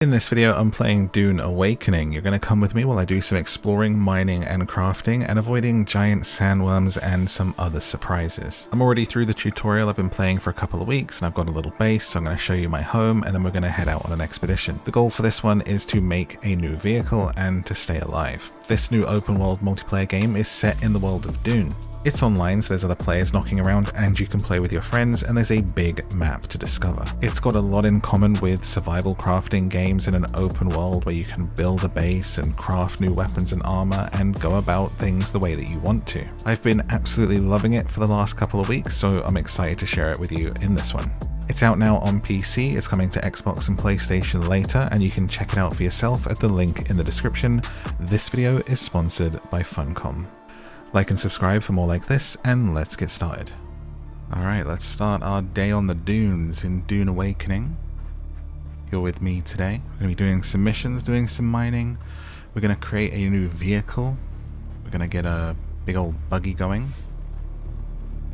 In this video, I'm playing Dune Awakening. You're going to come with me while I do some exploring, mining, and crafting, and avoiding giant sandworms and some other surprises. I'm already through the tutorial. I've been playing for a couple of weeks, and I've got a little base, so I'm going to show you my home, and then we're going to head out on an expedition. The goal for this one is to make a new vehicle and to stay alive. This new open-world multiplayer game is set in the world of Dune. It's online, so there's other players knocking around and you can play with your friends, and there's a big map to discover. It's got a lot in common with survival crafting games in an open world where you can build a base and craft new weapons and armor and go about things the way that you want to. I've been absolutely loving it for the last couple of weeks, so I'm excited to share it with you in this one. It's out now on PC, it's coming to Xbox and PlayStation later, and you can check it out for yourself at the link in the description. This video is sponsored by Funcom. Like and subscribe for more like this, and let's get started. Alright, let's start our day on the dunes in Dune Awakening. You're with me today. We're going to be doing some missions, doing some mining. We're going to create a new vehicle. We're going to get a big old buggy going.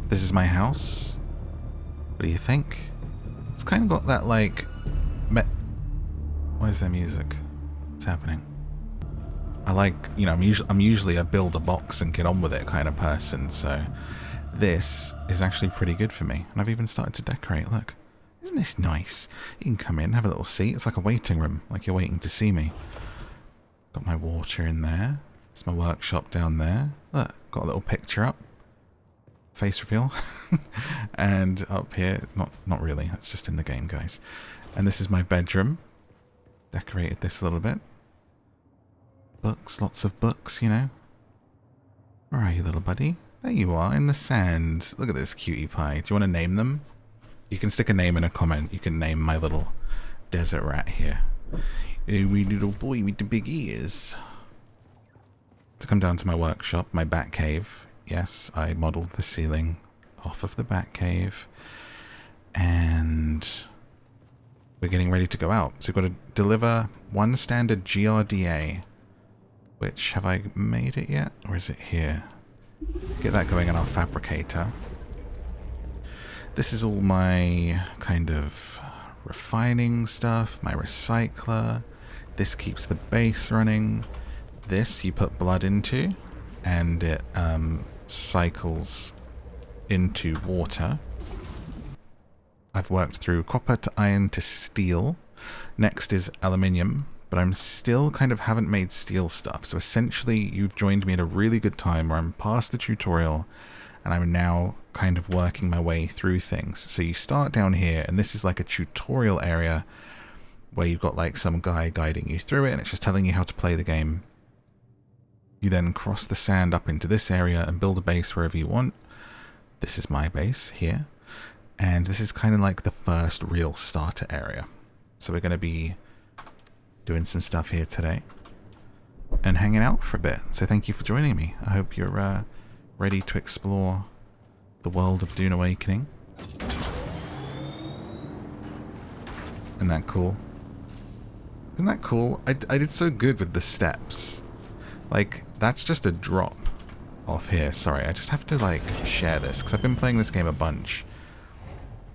This is my house. What do you think? It's kind of got that like... Why is there music? What's happening? I like, you know, I'm usually a build a box and get on with it kind of person, so this is actually pretty good for me. And I've even started to decorate, look. Isn't this nice? You can come in, have a little seat. It's like a waiting room, like you're waiting to see me. Got my water in there. It's my workshop down there. Look, got a little picture up. Face reveal. And up here, not really, that's just in the game, guys. And this is my bedroom. Decorated this a little bit. Books, lots of books, you know. Where are you, little buddy? There you are, in the sand. Look at this cutie pie. Do you want to name them? You can stick a name in a comment. You can name my little desert rat here. A wee little boy with the big ears. To come down to my workshop, my bat cave. Yes, I modelled the ceiling off of the bat cave. And we're getting ready to go out. So we've got to deliver one standard GRDA. Which, have I made it yet? Or is it here? Get that going in our fabricator. This is all my kind of refining stuff, my recycler. This keeps the base running. This you put blood into, and it cycles into water. I've worked through copper to iron to steel. Next is aluminium. But I'm still kind of haven't made steel stuff. So essentially you've joined me at a really good time where I'm past the tutorial and I'm now kind of working my way through things. So you start down here and this is like a tutorial area where you've got like some guy guiding you through it and it's just telling you how to play the game. You then cross the sand up into this area and build a base wherever you want. This is my base here. And this is kind of like the first real starter area. So we're going to be doing some stuff here today and hanging out for a bit. So thank you for joining me. I hope you're ready to explore the world of Dune Awakening. Isn't that cool? Isn't that cool? I did so good with the steps. Like, that's just a drop off here. Sorry, I just have to like share this because I've been playing this game a bunch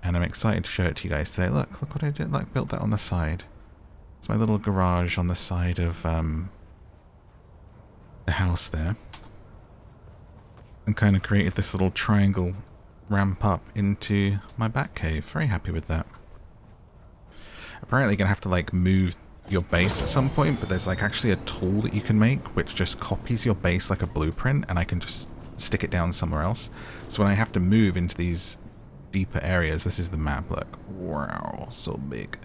and I'm excited to show it to you guys today. Look what I did, like built that on the side. It's my little garage on the side of the house there. And kind of created this little triangle ramp up into my bat cave. Very happy with that. Apparently you're going to have to like move your base at some point, but there's like actually a tool that you can make which just copies your base like a blueprint and I can just stick it down somewhere else. So when I have to move into these deeper areas, this is the map, look. Wow, so big.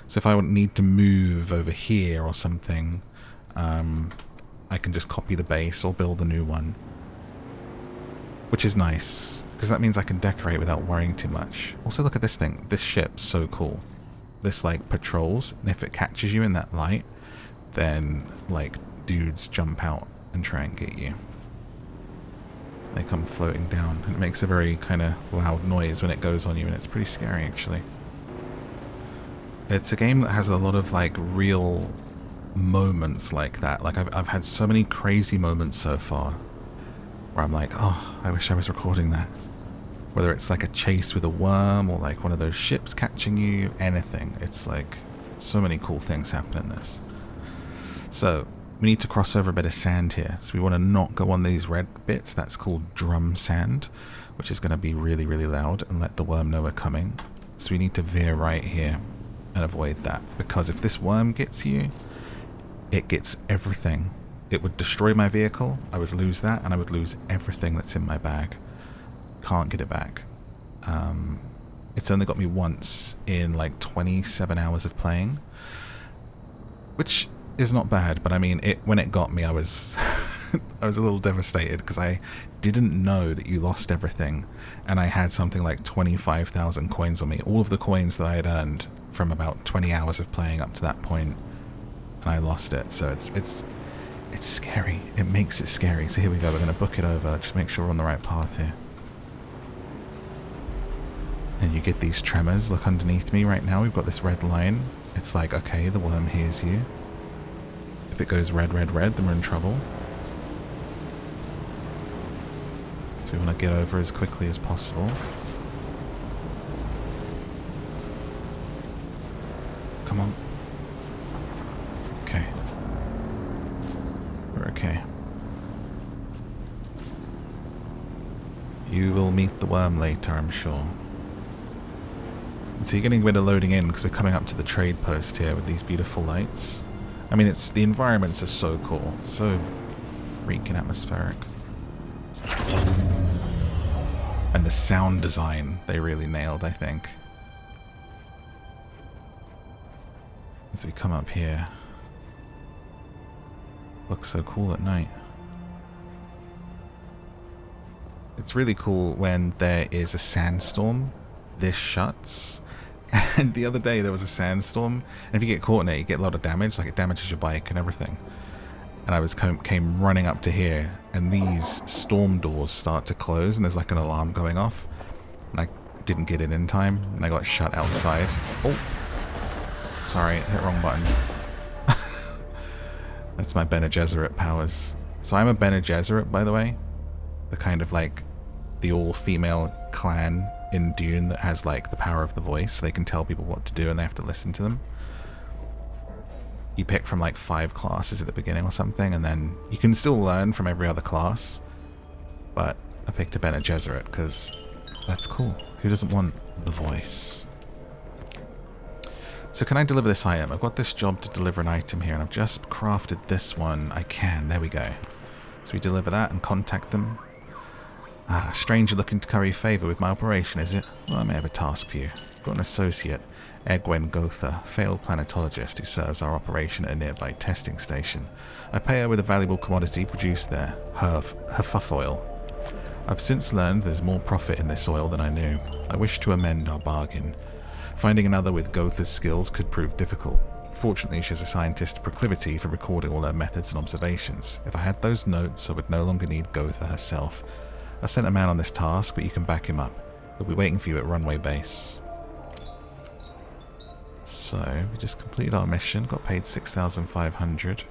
So if I would need to move over here or something, I can just copy the base or build a new one. Which is nice, because that means I can decorate without worrying too much. Also look at this thing. This ship's so cool. This like patrols, and if it catches you in that light, then like dudes jump out and try and get you. They come floating down, and it makes a very kind of loud noise when it goes on you, and it's pretty scary actually. It's a game that has a lot of like real moments like that. Like I've had so many crazy moments so far where I'm like, oh, I wish I was recording that. Whether it's like a chase with a worm or like one of those ships catching you, anything. It's like So many cool things happen in this. So, we need to cross over a bit of sand here. So we want to not go on these red bits. That's called drum sand, which is going to be really, really loud and let the worm know we're coming. So we need to veer right here and avoid that. Because if this worm gets you, it gets everything. It would destroy my vehicle, I would lose that, and I would lose everything that's in my bag. Can't get it back. It's only got me once in like 27 hours of playing, which is not bad, but I mean, when it got me, I was I was a little devastated because I didn't know that you lost everything, and I had something like 25,000 coins on me, all of the coins that I had earned from about 20 hours of playing up to that point, and I lost it. So it's scary. It makes it scary. So here we go. We're going to book it over. Just make sure we're on the right path here. And you get these tremors. Look underneath me right now. We've got this red line. It's like, okay, the worm hears you. If it goes red, red, red, then we're in trouble. So we want to get over as quickly as possible. Come on. Okay. We're okay. You will meet the worm later, I'm sure. So you're getting a bit of loading in because we're coming up to the trade post here with these beautiful lights. I mean, the environments are so cool. It's so freaking atmospheric. And the sound design, they really nailed, I think. As we come up here. Looks so cool at night. It's really cool when there is a sandstorm. This shuts. And the other day there was a sandstorm, and if you get caught in it, you get a lot of damage, like it damages your bike and everything. And I came running up to here, and these storm doors start to close, and there's like an alarm going off. And I didn't get in time, and I got shut outside. Oh, sorry, hit wrong button. That's my Bene Gesserit powers. So I'm a Bene Gesserit, by the way. The kind of like the all-female clan in Dune that has like the power of the voice. So they can tell people what to do and they have to listen to them. You pick from like 5 classes at the beginning or something, and then you can still learn from every other class. But I picked a Bene Gesserit because that's cool. Who doesn't want the voice? So can I deliver this item? I've got this job to deliver an item here, and I've just crafted this one. I can. There we go. So we deliver that and contact them. Ah, stranger looking to curry favour with my operation, is it? Well, I may have a task for you. I've got an associate, Egwene Gotha, failed planetologist who serves our operation at a nearby testing station. I pay her with a valuable commodity produced there, her fuff oil. I've since learned there's more profit in this oil than I knew. I wish to amend our bargain. Finding another with Gotha's skills could prove difficult. Fortunately, she has a scientist's proclivity for recording all her methods and observations. If I had those notes, I would no longer need Gotha herself. I sent a man on this task, but you can back him up. He'll be waiting for you at runway base. So, we just completed our mission, got paid 6,500.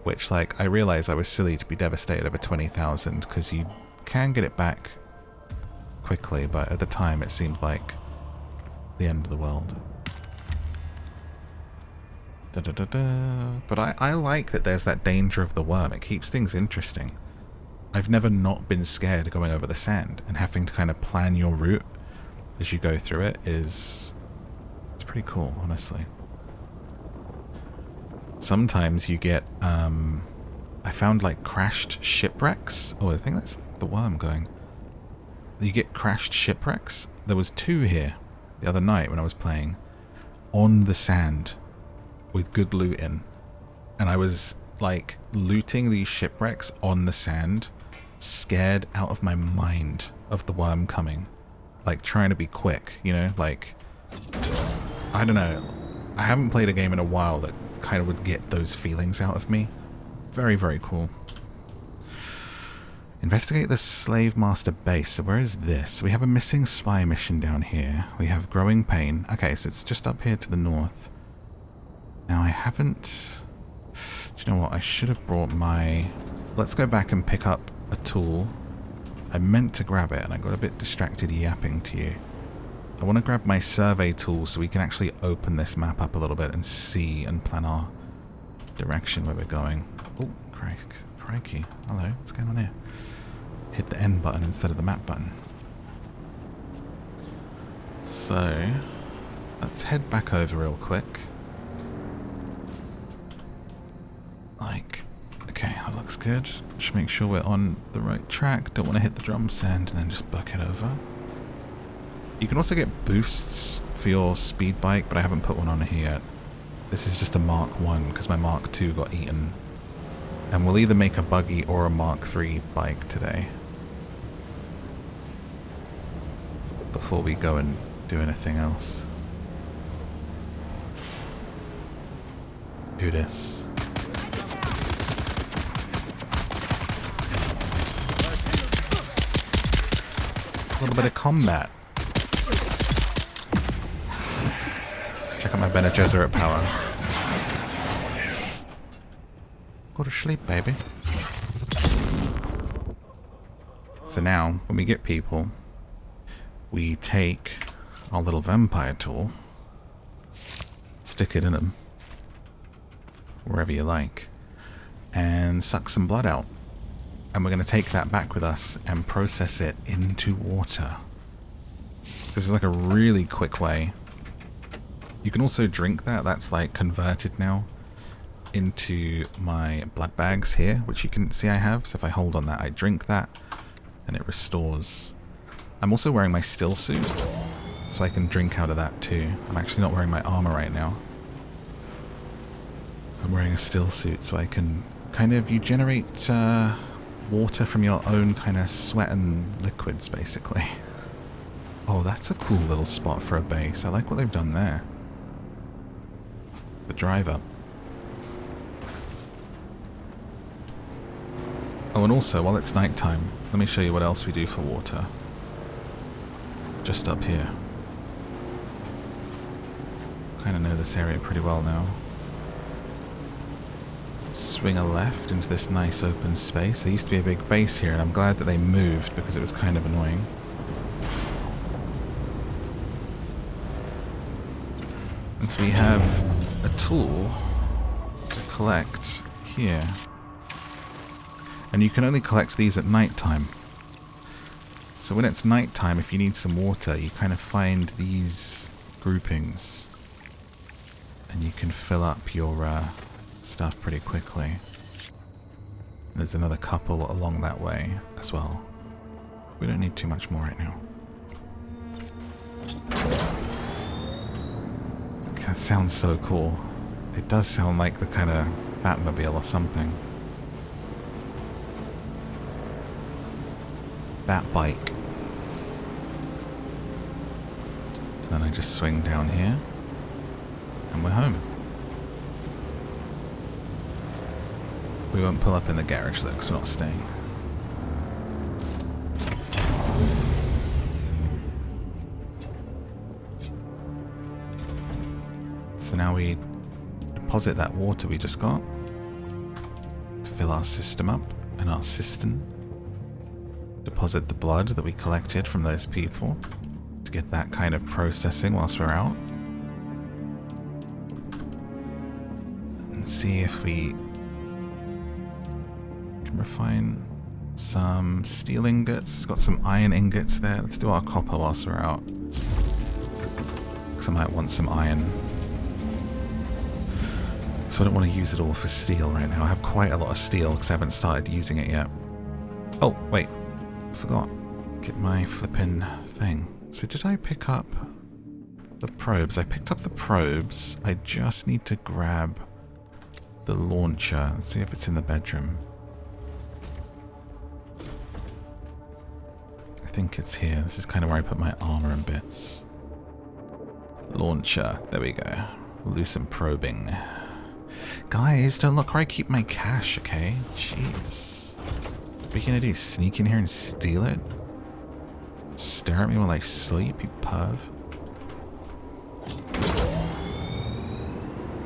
Which, like, I realised I was silly to be devastated over 20,000, because you can get it back quickly, but at the time it seemed like the end of the world. Da, da, da, da. But I like that there's that danger of the worm. It keeps things interesting. I've never not been scared going over the sand, and having to kind of plan your route as you go through it it's pretty cool, honestly. Sometimes you get, I found like crashed shipwrecks. Oh, I think that's the worm going. You get crashed shipwrecks. There was 2 here the other night when I was playing on the sand with good loot in. And I was like looting these shipwrecks on the sand, scared out of my mind of the worm coming. Like trying to be quick, you know, like, I don't know. I haven't played a game in a while that kind of would get those feelings out of me. Very, very cool. Investigate the Slave Master base. So where is this? We have a missing spy mission down here. We have growing pain. Okay, so it's just up here to the north. Now I haven't... Do you know what? I should have brought my... Let's go back and pick up a tool. I meant to grab it and I got a bit distracted yapping to you. I want to grab my survey tool so we can actually open this map up a little bit and see and plan our direction where we're going. Oh, crikey. Hello, what's going on here? Hit the N button instead of the map button. So, let's head back over real quick. Okay, that looks good. Should make sure we're on the right track. Don't want to hit the drum sand and then just buck it over. You can also get boosts for your speed bike, but I haven't put one on here yet. This is just a Mark 1 because my Mark 2 got eaten. And we'll either make a buggy or a Mark 3 bike today. Before we go and do anything else. Do this. A little bit of combat. Check out my Bene Gesserit power. Go to sleep, baby. So now, when we get people, we take our little vampire tool, stick it in them, wherever you like, and suck some blood out. And we're going to take that back with us and process it into water. This is like a really quick way. You can also drink that. That's like converted now into my blood bags here, which you can see I have. So if I hold on that, I drink that and it restores. I'm also wearing my still suit, so I can drink out of that too. I'm actually not wearing my armor right now. I'm wearing a still suit, so I can kind of, you generate water from your own kind of sweat and liquids, basically. Oh, that's a cool little spot for a base. I like what they've done there. The driver. Oh, and also, while it's nighttime, let me show you what else we do for water. Just up here. Kind of know this area pretty well now. Swing a left into this nice open space. There used to be a big base here, and I'm glad that they moved because it was kind of annoying. And so we have a tool to collect here. And you can only collect these at night time. So when it's night time, if you need some water, you kind of find these groupings. And you can fill up your stuff pretty quickly. There's another couple along that way as well. We don't need too much more right now. That sounds so cool. It does sound like the kind of Batmobile or something. Bat bike. And then I just swing down here. And we're home. We won't pull up in the garage though, because we're not staying. So now we deposit that water we just got to fill our system up and our cistern. Deposit the blood that we collected from those people to get that kind of processing whilst we're out. And see if we can refine some steel ingots. Got some iron ingots there. Let's do our copper whilst we're out, because I might want some iron. So I don't want to use it all for steel right now. I have quite a lot of steel because I haven't started using it yet. Oh, wait. Forgot. Get my flippin' thing. So did I pick up the probes? I picked up the probes. I just need to grab the launcher. Let's see if it's in the bedroom. I think it's here. This is kind of where I put my armor and bits. Launcher. There we go. We'll do some probing. Guys, don't look where I keep my cash, okay? Jeez. What are you gonna do? Sneak in here and steal it? Stare at me while I sleep, you perv?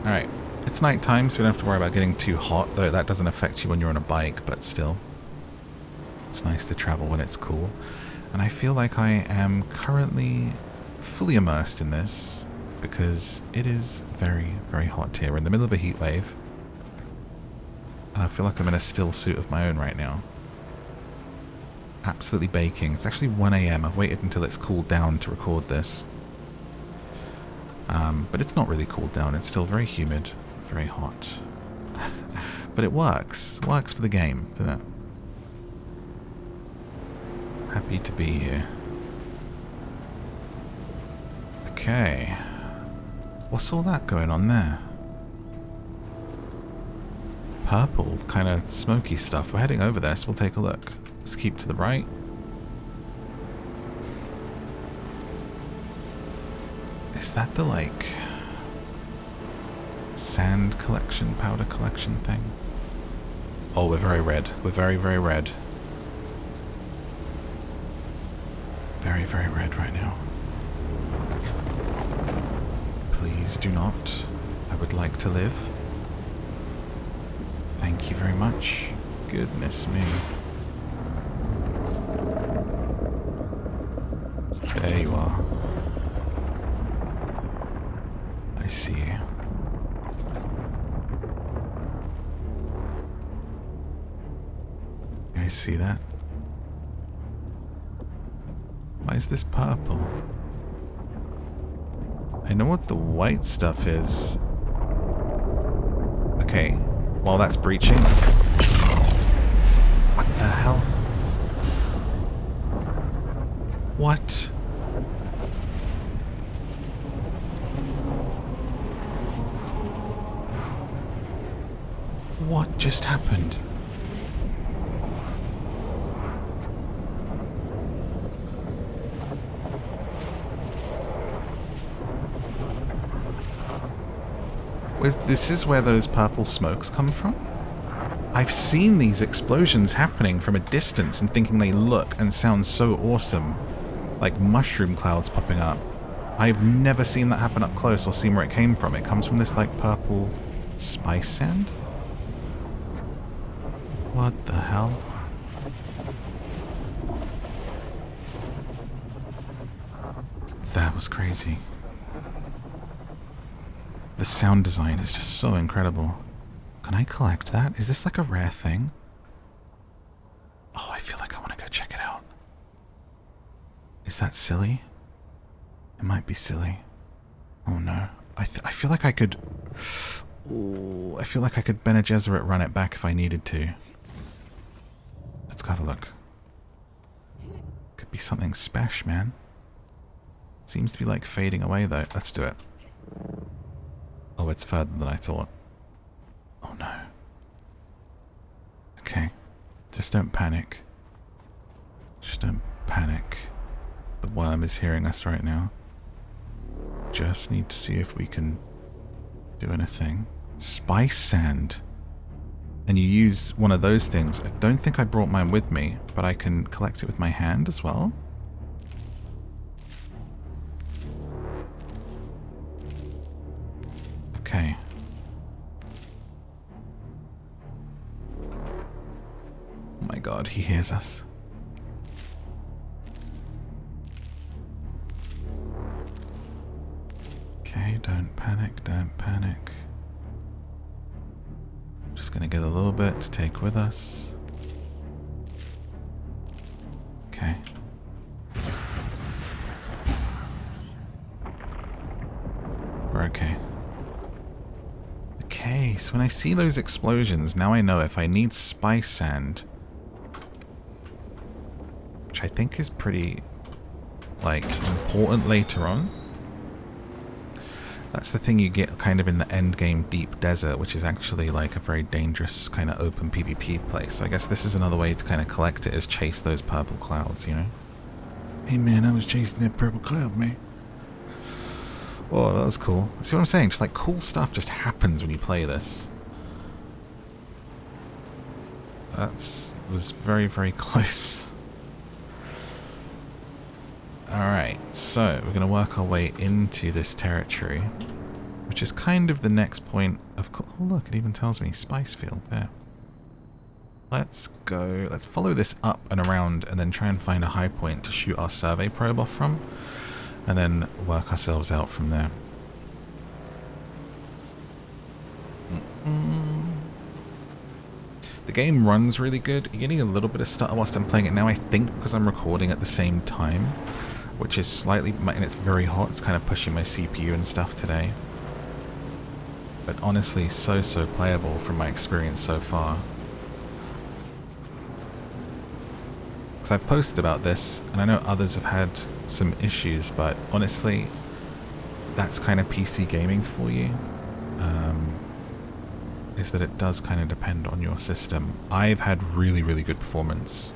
Alright. It's nighttime, so we don't have to worry about getting too hot, though that doesn't affect you when you're on a bike, but still. It's nice to travel when it's cool. And I feel like I am currently fully immersed in this because it is very, very hot here. We're in the middle of a heat wave. And I feel like I'm in a still suit of my own right now. Absolutely baking. It's actually 1 AM. I've waited until it's cooled down to record this. But it's not really cooled down. It's still very humid, very hot. But it works. Works for the game, doesn't it? Happy to be here. Okay. What's all that going on there? Purple, kind of smoky stuff. We're heading over there, so we'll take a look. Let's keep to the right. Is that the, like, sand collection, powder collection thing? Oh, we're very red. We're very, very red. Very, very red right now. Please do not. I would like to live. Thank you very much. Goodness me. There you are. I see you. You guys see that? Why is this purple? I know what the white stuff is. Okay, while that's breaching. What the hell? What? What just happened? This is where those purple smokes come from? I've seen these explosions happening from a distance and thinking they look and sound so awesome. Like mushroom clouds popping up. I've never seen that happen up close or seen where it came from. It comes from this like purple spice sand? What the hell? That was crazy. The sound design is just so incredible. Can I collect that? Is this like a rare thing? Oh, I feel like I want to go check it out. Is that silly? It might be silly. Oh no. I feel like I could... Ooh, I feel like I could Bene Gesserit run it back if I needed to. Let's go have a look. Could be something special, man. Seems to be like fading away though. Let's do it. Oh, it's further than I thought. Oh no. Okay. Just don't panic. Just don't panic. The worm is hearing us right now. Just need to see if we can do anything. Spice sand. And you use one of those things. I don't think I brought mine with me, but I can collect it with my hand as well. Okay. Oh my god, he hears us. Okay, don't panic, don't panic. Just gonna get a little bit to take with us. Okay. We're okay. Okay, so when I see those explosions, now I know if I need spice sand, which I think is pretty, like, important later on. That's the thing you get kind of in the end game deep desert, which is actually like a very dangerous kind of open PvP place. So I guess this is another way to kind of collect it, is chase those purple clouds, you know? Hey man, I was chasing that purple cloud, man. Oh, that was cool. See what I'm saying? Just like cool stuff just happens when you play this. Was very, very close. Alright, so we're going to work our way into this territory, which is kind of the next point of... Oh look, it even tells me spice field there. Let's go, let's follow this up and around and then try and find a high point to shoot our survey probe off from. and then work ourselves out from there. The game runs really good. You're getting a little bit of stutter whilst I'm playing it now, I think because I'm recording at the same time, which is slightly, and it's very hot, it's kind of pushing my CPU and stuff today. But honestly, so playable from my experience so far. Because I've posted about this, and I know others have had some issues, but honestly, that's kind of PC gaming for you. Is that it does kind of depend on your system. I've had really good performance,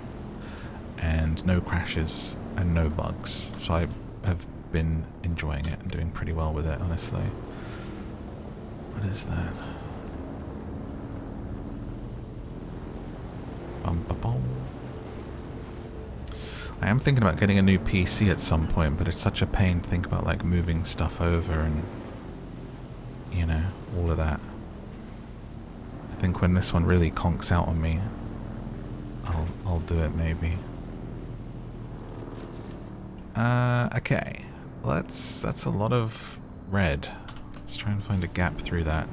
and no crashes, and no bugs, so I have been enjoying it and doing pretty well with it, honestly. What is that? Bum. I am thinking about getting a new PC at some point, but it's such a pain to think about like moving stuff over and, you know, all of that. I think when this one really conks out on me, I'll do it maybe. Okay. Well, that's a lot of red. Let's try and find a gap through that.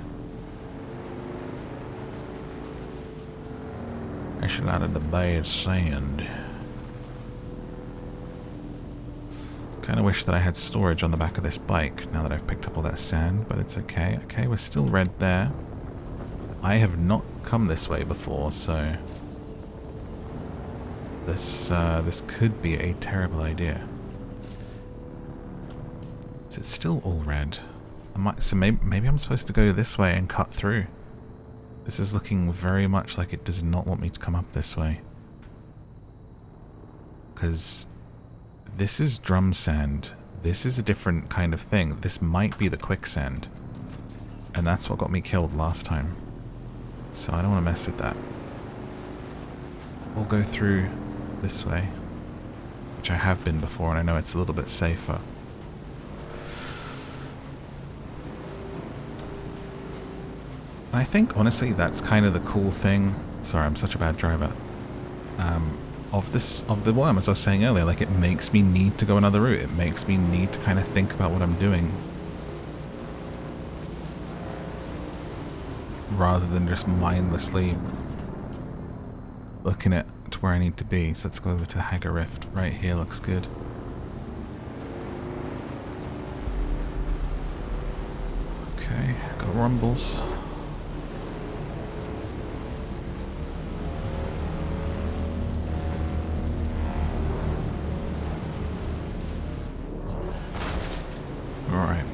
I should add the bad sand. Kind of wish that I had storage on the back of this bike now that I've picked up all that sand, but it's okay. Okay, we're still red there. I have not come this way before, so this could be a terrible idea. Is it still all red? So maybe I'm supposed to go this way and cut through. This is looking very much like it does not want me to come up this way. Because this is drum sand. This is a different kind of thing. This might be the quicksand. And that's what got me killed last time. So I don't want to mess with that. We'll go through this way, which I have been before, and I know it's a little bit safer. And I think, honestly, that's kind of the cool thing. Sorry, I'm such a bad driver. Of the worm, as I was saying earlier, like it makes me need to go another route. It makes me need to kind of think about what I'm doing, rather than just mindlessly looking at where I need to be. So let's go over to Hagar Rift. Right here looks good. Okay, got rumbles. Alright.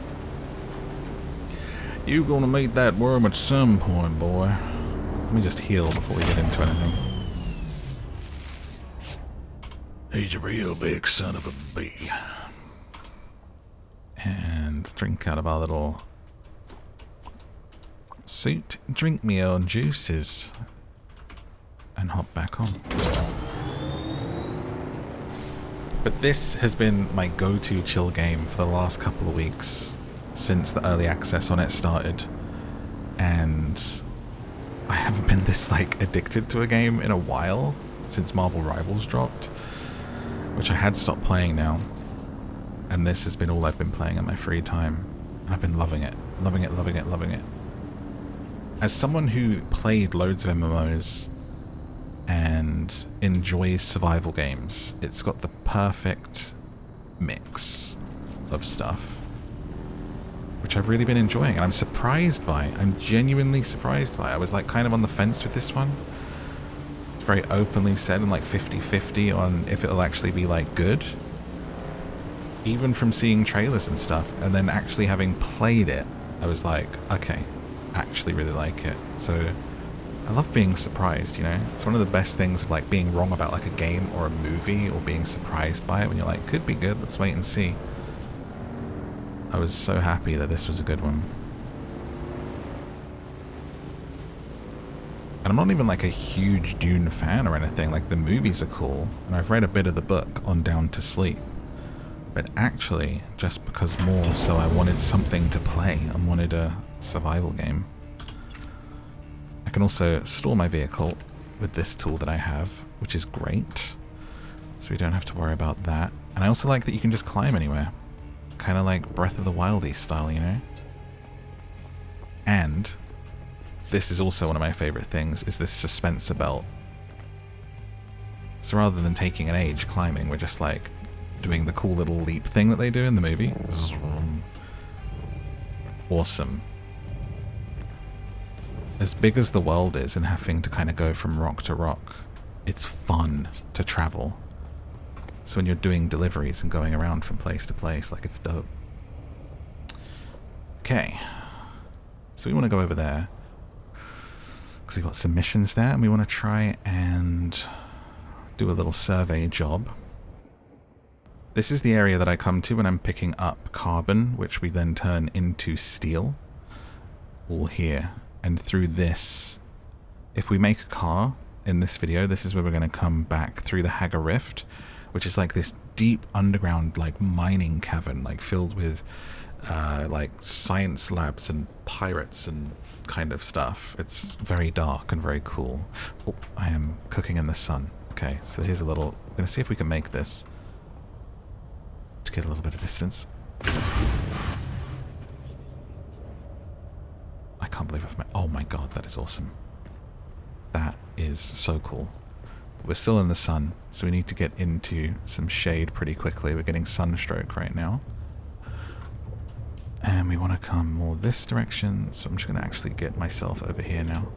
You're gonna meet that worm at some point, boy. Let me just heal before we get into anything. He's a real big son of a bee. And drink out of our little suit. Drink me own juices. And hop back on. But this has been my go-to chill game for the last couple of weeks since the early access on it started, and I haven't been this like addicted to a game in a while since Marvel Rivals dropped, which I had stopped playing now, and this has been all I've been playing in my free time, and I've been loving it. Loving it. As someone who played loads of MMOs and enjoys survival games, it's got the perfect mix of stuff, which I've really been enjoying, and I'm surprised by. I'm genuinely surprised by. I was like kind of on the fence with this one. It's very openly said, and like 50-50 on if it'll actually be like good, even from seeing trailers and stuff, and then actually having played it, I was like, okay, actually really like it. So I love being surprised, you know? It's one of the best things of like being wrong about like a game or a movie, or being surprised by it when you're like, could be good, let's wait and see. I was so happy that this was a good one. And I'm not even like a huge Dune fan or anything, like the movies are cool, and I've read a bit of the book on Down to Sleep. But actually, just because more so I wanted something to play, I wanted a survival game. I can also store my vehicle with this tool that I have, which is great. So we don't have to worry about that. And I also like that you can just climb anywhere. Kind of like Breath of the Wild-y style, you know? And this is also one of my favorite things, is this suspensor belt. So rather than taking an age climbing, we're just like doing the cool little leap thing that they do in the movie. Awesome. As big as the world is and having to kind of go from rock to rock, it's fun to travel. So when you're doing deliveries and going around from place to place, like, it's dope. Okay. So we want to go over there, because we've got some missions there, and we want to try and do a little survey job. This is the area that I come to when I'm picking up carbon, which we then turn into steel. All here. And through this, if we make a car in this video, this is where we're going to come back through the Hagar Rift, which is like this deep underground, like, mining cavern, like, filled with like science labs and pirates and kind of stuff. It's very dark and very cool. Oh, I am cooking in the sun. Okay, so here's a little... I'm going to see if we can make this to get a little bit of distance. I can't believe I've made... Oh my god, that is awesome. That is so cool. We're still in the sun, so we need to get into some shade pretty quickly. We're getting sunstroke right now. And we want to come more this direction, so I'm just going to actually get myself over here now.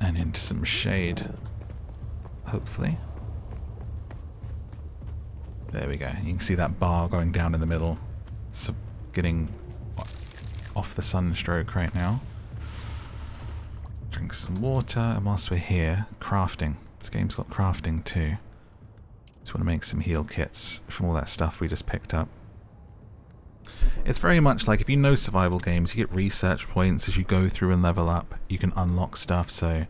And into some shade, hopefully. There we go. You can see that bar going down in the middle. It's getting off the sunstroke right now. Drink some water, and whilst we're here, crafting. This game's got crafting too. Just want to make some heal kits from all that stuff we just picked up. It's very much like, if you know survival games, you get research points as you go through and level up. You can unlock stuff. So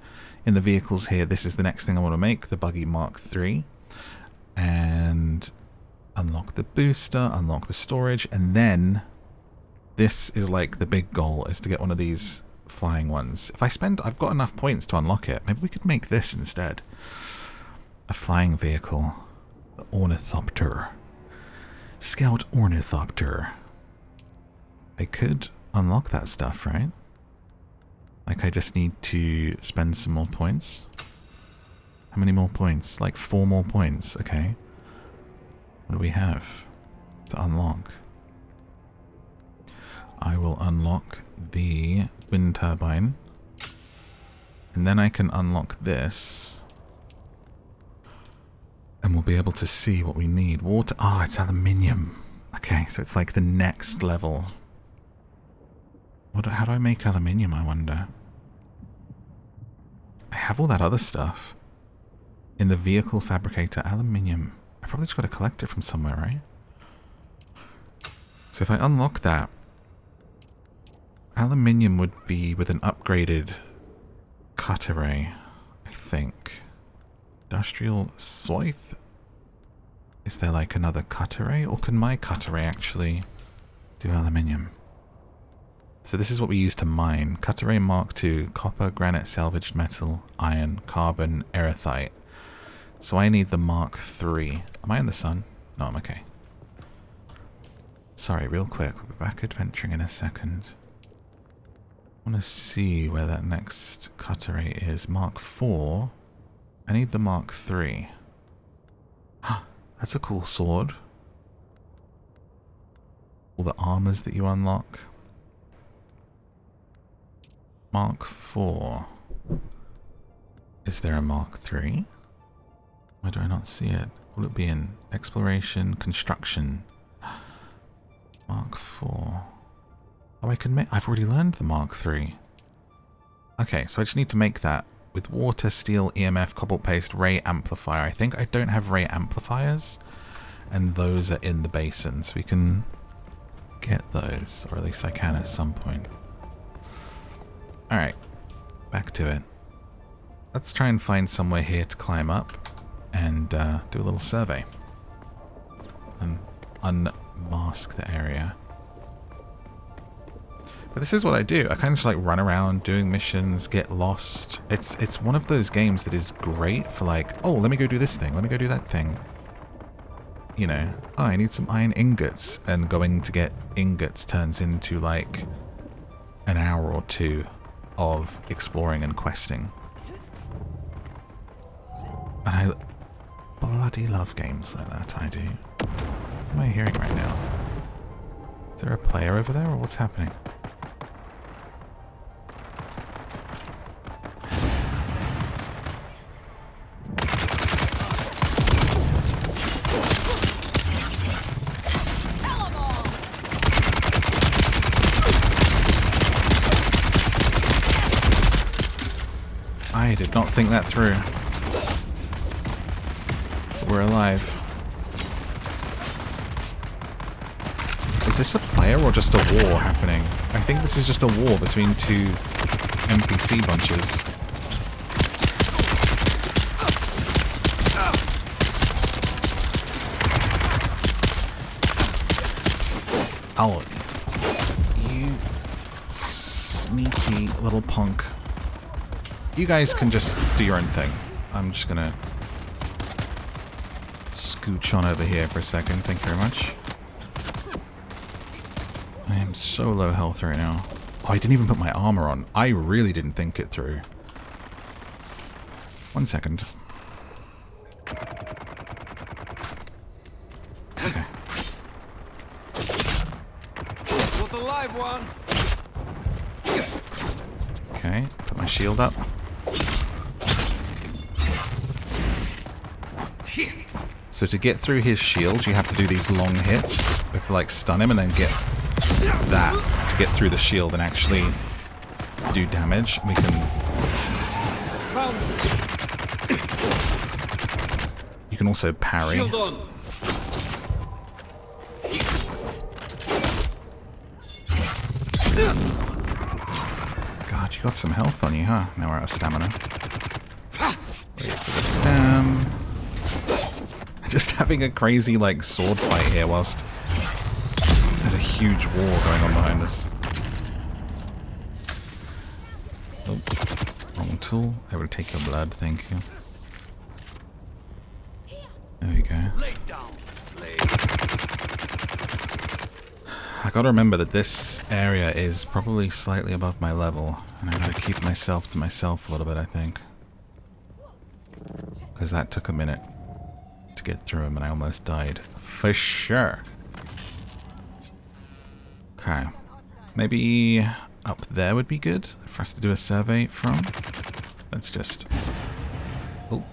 in the vehicles here, this is the next thing I want to make, the buggy Mark III. And unlock the booster, unlock the storage, and then this is like the big goal, is to get one of these flying ones. If I spend... I've got enough points to unlock it. Maybe we could make this instead. A flying vehicle. The Ornithopter. Scout Ornithopter. I could unlock that stuff, right? Like, I just need to spend some more points. How many more points? Like 4 more points. Okay. What do we have to unlock? I will unlock the wind turbine. And then I can unlock this. And we'll be able to see what we need. Water. Ah, it's aluminium. Okay, so it's like the next level. How do I make aluminium, I wonder? I have all that other stuff. In the vehicle fabricator, aluminium. I probably just got to collect it from somewhere, right? So if I unlock that, aluminium would be with an upgraded cut array, I think. Industrial scythe? Is there like another cut array? Or can my cut array actually do aluminium? So this is what we use to mine. Cut array Mark II, copper, granite, salvaged metal, iron, carbon, erithite. So I need the Mark III. Am I in the sun? No, I'm okay. Sorry, real quick. We'll be back adventuring in a second. I want to see where that next cut array is. Mark IV. I need the Mark III. That's a cool sword. All the armors that you unlock. Mark IV. Is there a Mark III? Why do I not see it? Will it be in exploration, construction? Mark IV. Oh, I can make... I've already learned the Mark III. Okay, so I just need to make that with water, steel, EMF, cobalt paste, ray amplifier. I think I don't have ray amplifiers, and those are in the basin, so we can get those, or at least I can at some point. Alright, back to it. Let's try and find somewhere here to climb up and do a little survey and unmask the area. But this is what I do. I kind of just like run around doing missions, get lost. It's one of those games that is great for like, oh, let me go do this thing, let me go do that thing. You know, oh, I need some iron ingots, and going to get ingots turns into like an hour or two of exploring and questing. And I bloody love games like that, I do. What am I hearing right now? Is there a player over there, or what's happening? I did not think that through. But we're alive. Is this a player or just a war happening? I think this is just a war between two NPC bunches. Oh, you sneaky little punk. You guys can just do your own thing. I'm just gonna scooch on over here for a second. Thank you very much. I am so low health right now. Oh, I didn't even put my armor on. I really didn't think it through. 1 second. Okay. Got the live one. Okay, put my shield up. So to get through his shield, you have to do these long hits. You have to like stun him and then get that to get through the shield and actually do damage. We can... You can also parry. Shield on. God, you got some health on you, huh? Now we're out of stamina. Wait for the stam. Just having a crazy, like, sword fight here whilst there's a huge war going on behind us. Oh, wrong tool. I will take your blood, thank you. There we go. I gotta remember that this area is probably slightly above my level, and I gotta keep myself to myself a little bit, I think. Because that took a minute to get through him and I almost died. For sure. Okay. Maybe up there would be good for us to do a survey from. Let's just... Oh.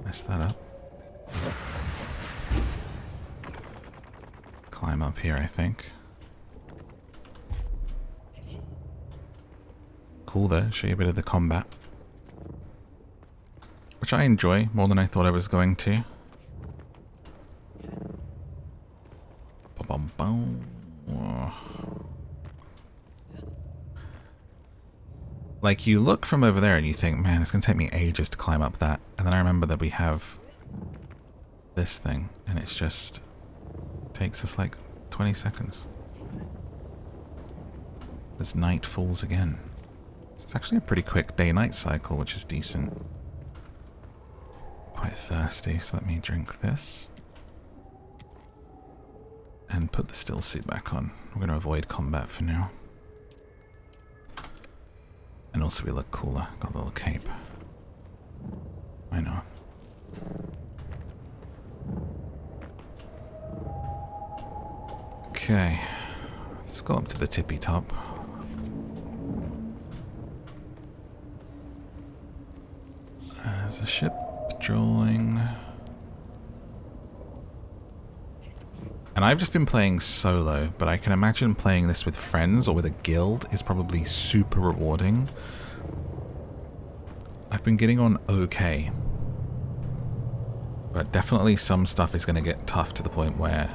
Mess that up. Climb up here, I think. Cool though, show you a bit of the combat. Which I enjoy more than I thought I was going to. Like, you look from over there and you think, man, it's going to take me ages to climb up that. And then I remember that we have this thing, and it's just takes us like 20 seconds. As night falls again. It's actually a pretty quick day-night cycle, which is decent. Quite thirsty, so let me drink this. And put the still suit back on. We're going to avoid combat for now. And also we look cooler. Got a little cape. I know. Okay. Let's go up to the tippy top. There's a ship patrolling. And I've just been playing solo, but I can imagine playing this with friends or with a guild is probably super rewarding. I've been getting on okay. But definitely some stuff is going to get tough to the point where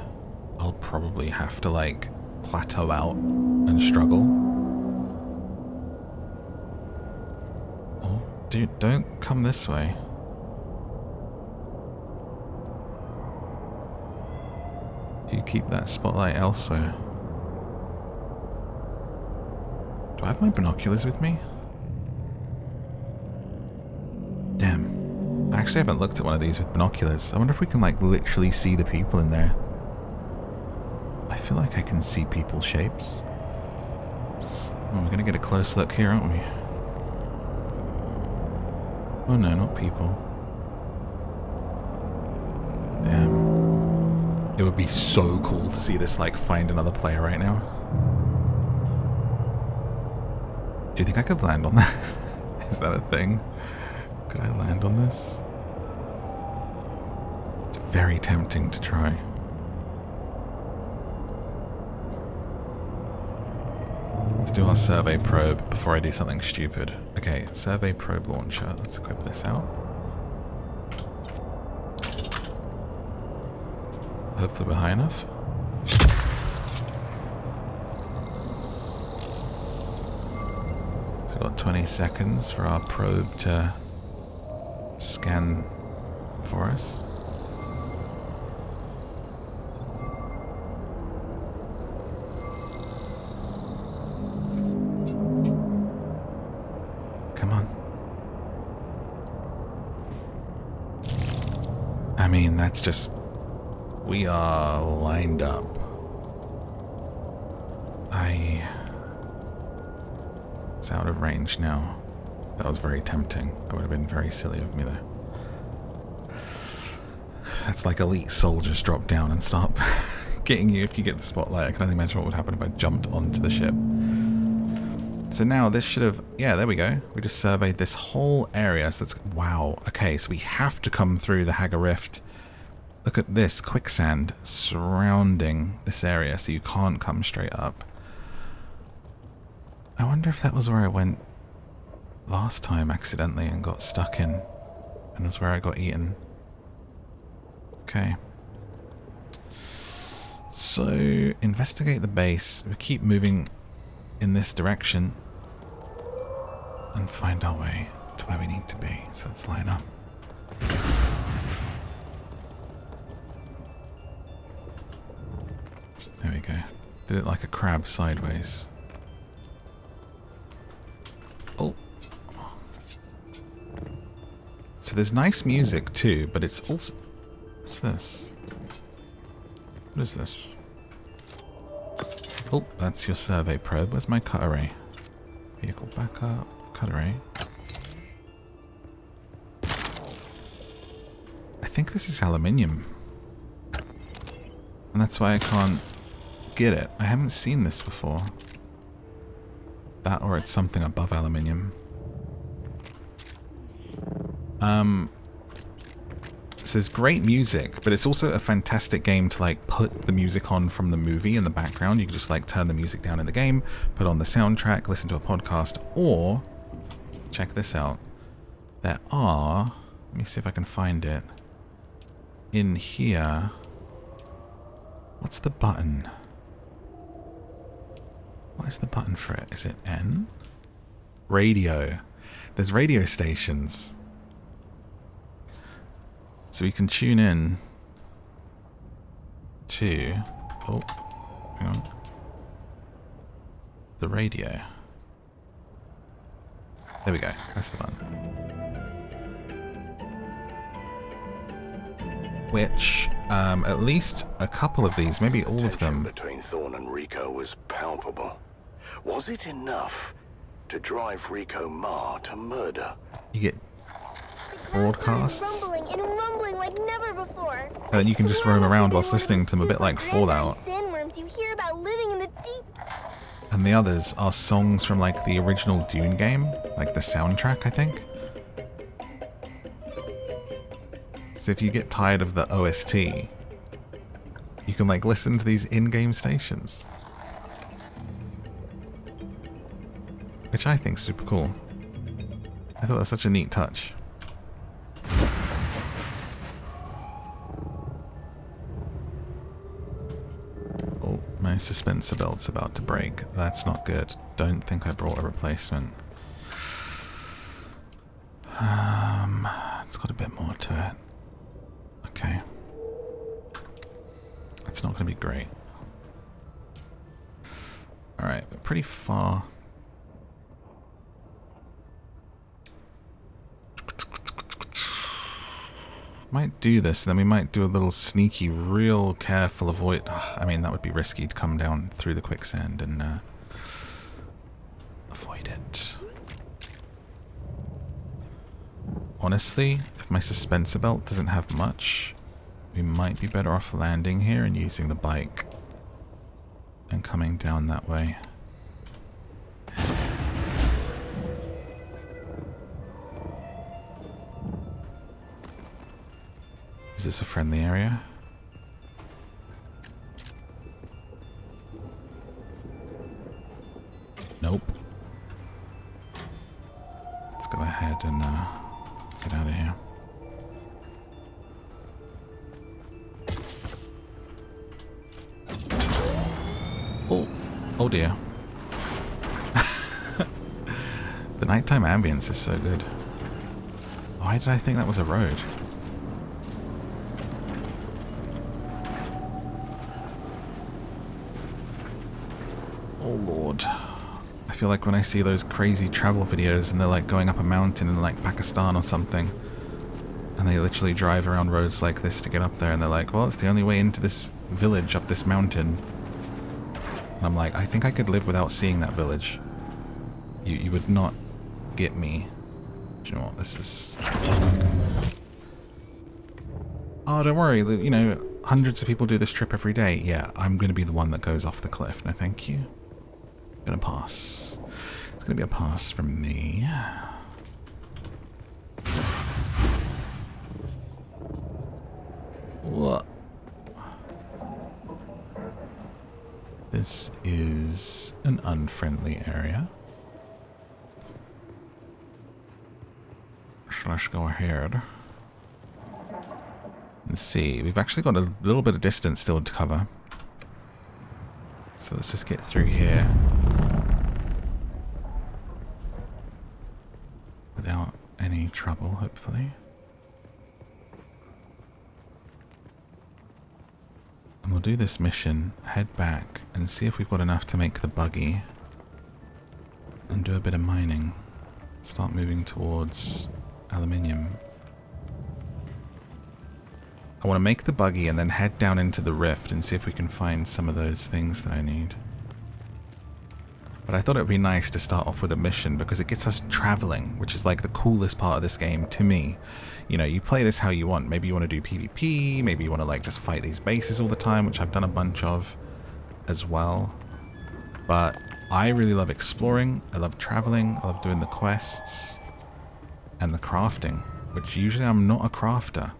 I'll probably have to, like, plateau out and struggle. Oh, dude, don't come this way. You keep that spotlight elsewhere. Do I have my binoculars with me? Damn. I actually haven't looked at one of these with binoculars. I wonder if we can, like, literally see the people in there. I feel like I can see people's shapes. Oh, we're gonna get a close look here, aren't we? Oh no, not people. Damn. It would be so cool to see this, like, find another player right now. Do you think I could land on that? Is that a thing? Could I land on this? It's very tempting to try. Let's do our survey probe before I do something stupid. Okay, survey probe launcher. Let's equip this out. Hopefully we're high enough. So we've got 20 seconds for our probe to scan for us. Come on. I mean, that's just... We are lined up. It's out of range now. That was very tempting. That would have been very silly of me, though. That's like elite soldiers drop down and start getting you if you get the spotlight. I can only imagine what would happen if I jumped onto the ship. So now this should have... Yeah, there we go. We just surveyed this whole area. So that's... Wow. Okay, so we have to come through the Hagar Rift. Look at this quicksand surrounding this area, so you can't come straight up. I wonder if that was where I went last time accidentally and got stuck in, and was where I got eaten. Okay. So, investigate the base. We keep moving in this direction and find our way to where we need to be. So let's line up. There we go. Did it like a crab sideways. Oh. So there's nice music too, but it's also... What's this? What is this? Oh, that's your survey probe. Where's my cut array? Vehicle backup, cut array. I think this is aluminium. And that's why I can't get it. I haven't seen this before. That or it's something above aluminium. So there's great music, but it's also a fantastic game to like put the music on from the movie in the background. You can just like turn the music down in the game, put on the soundtrack, listen to a podcast, or check this out. There are, let me see if I can find it. In here, what's the button? What is the button for it? Is it N? Radio. There's radio stations. So we can tune in to... Oh, hang on. The radio. There we go. That's the button. Which, at least a couple of these, maybe all of them... between Thorn and Rico was palpable. Was it enough to drive Rico Ma to murder? You get broadcasts, rumbling and rumbling like never before. and then you can just roam around whilst listening to them, a bit like Fallout. Sandworms you hear about living in the deep. And the others are songs from like the original Dune game, like the soundtrack, I think. So if you get tired of the OST, you can like listen to these in-game stations. Which I think is super cool. I thought that was such a neat touch. Oh, my suspensor belt's about to break. That's not good. Don't think I brought a replacement. It's got a bit more to it. Okay. It's not going to be great. Alright, we're pretty far Might do this, then we might do a little sneaky, real careful avoid... I mean, that would be risky to come down through the quicksand and avoid it. Honestly, if my suspensor belt doesn't have much, we might be better off landing here and using the bike and coming down that way. Is this a friendly area? Nope. Let's go ahead and get out of here. Oh, oh dear. The nighttime ambience is so good. Why did I think that was a road? Oh lord. I feel like when I see those crazy travel videos and they're like going up a mountain in like Pakistan or something, and they literally drive around roads like this to get up there, and they're like, well, it's the only way into this village up this mountain. And I'm like, I think I could live without seeing that village. You would not get me. Do you know what? This is... Oh, don't worry. You know, hundreds of people do this trip every day. Yeah, I'm going to be the one that goes off the cliff. No, thank you. Gonna pass. It's gonna be a pass from me. What? This is an unfriendly area. So let's go ahead and see. We've actually got a little bit of distance still to cover. So let's just get through here without any trouble, hopefully. And we'll do this mission, head back, and see if we've got enough to make the buggy and do a bit of mining. Start moving towards aluminium. I want to make the buggy and then head down into the rift and see if we can find some of those things that I need. But I thought it would be nice to start off with a mission because it gets us traveling, which is like the coolest part of this game to me. You know, you play this how you want. Maybe you want to do PvP, maybe you want to like just fight these bases all the time, which I've done a bunch of as well. But I really love exploring, I love traveling, I love doing the quests and the crafting, which usually I'm not a crafter.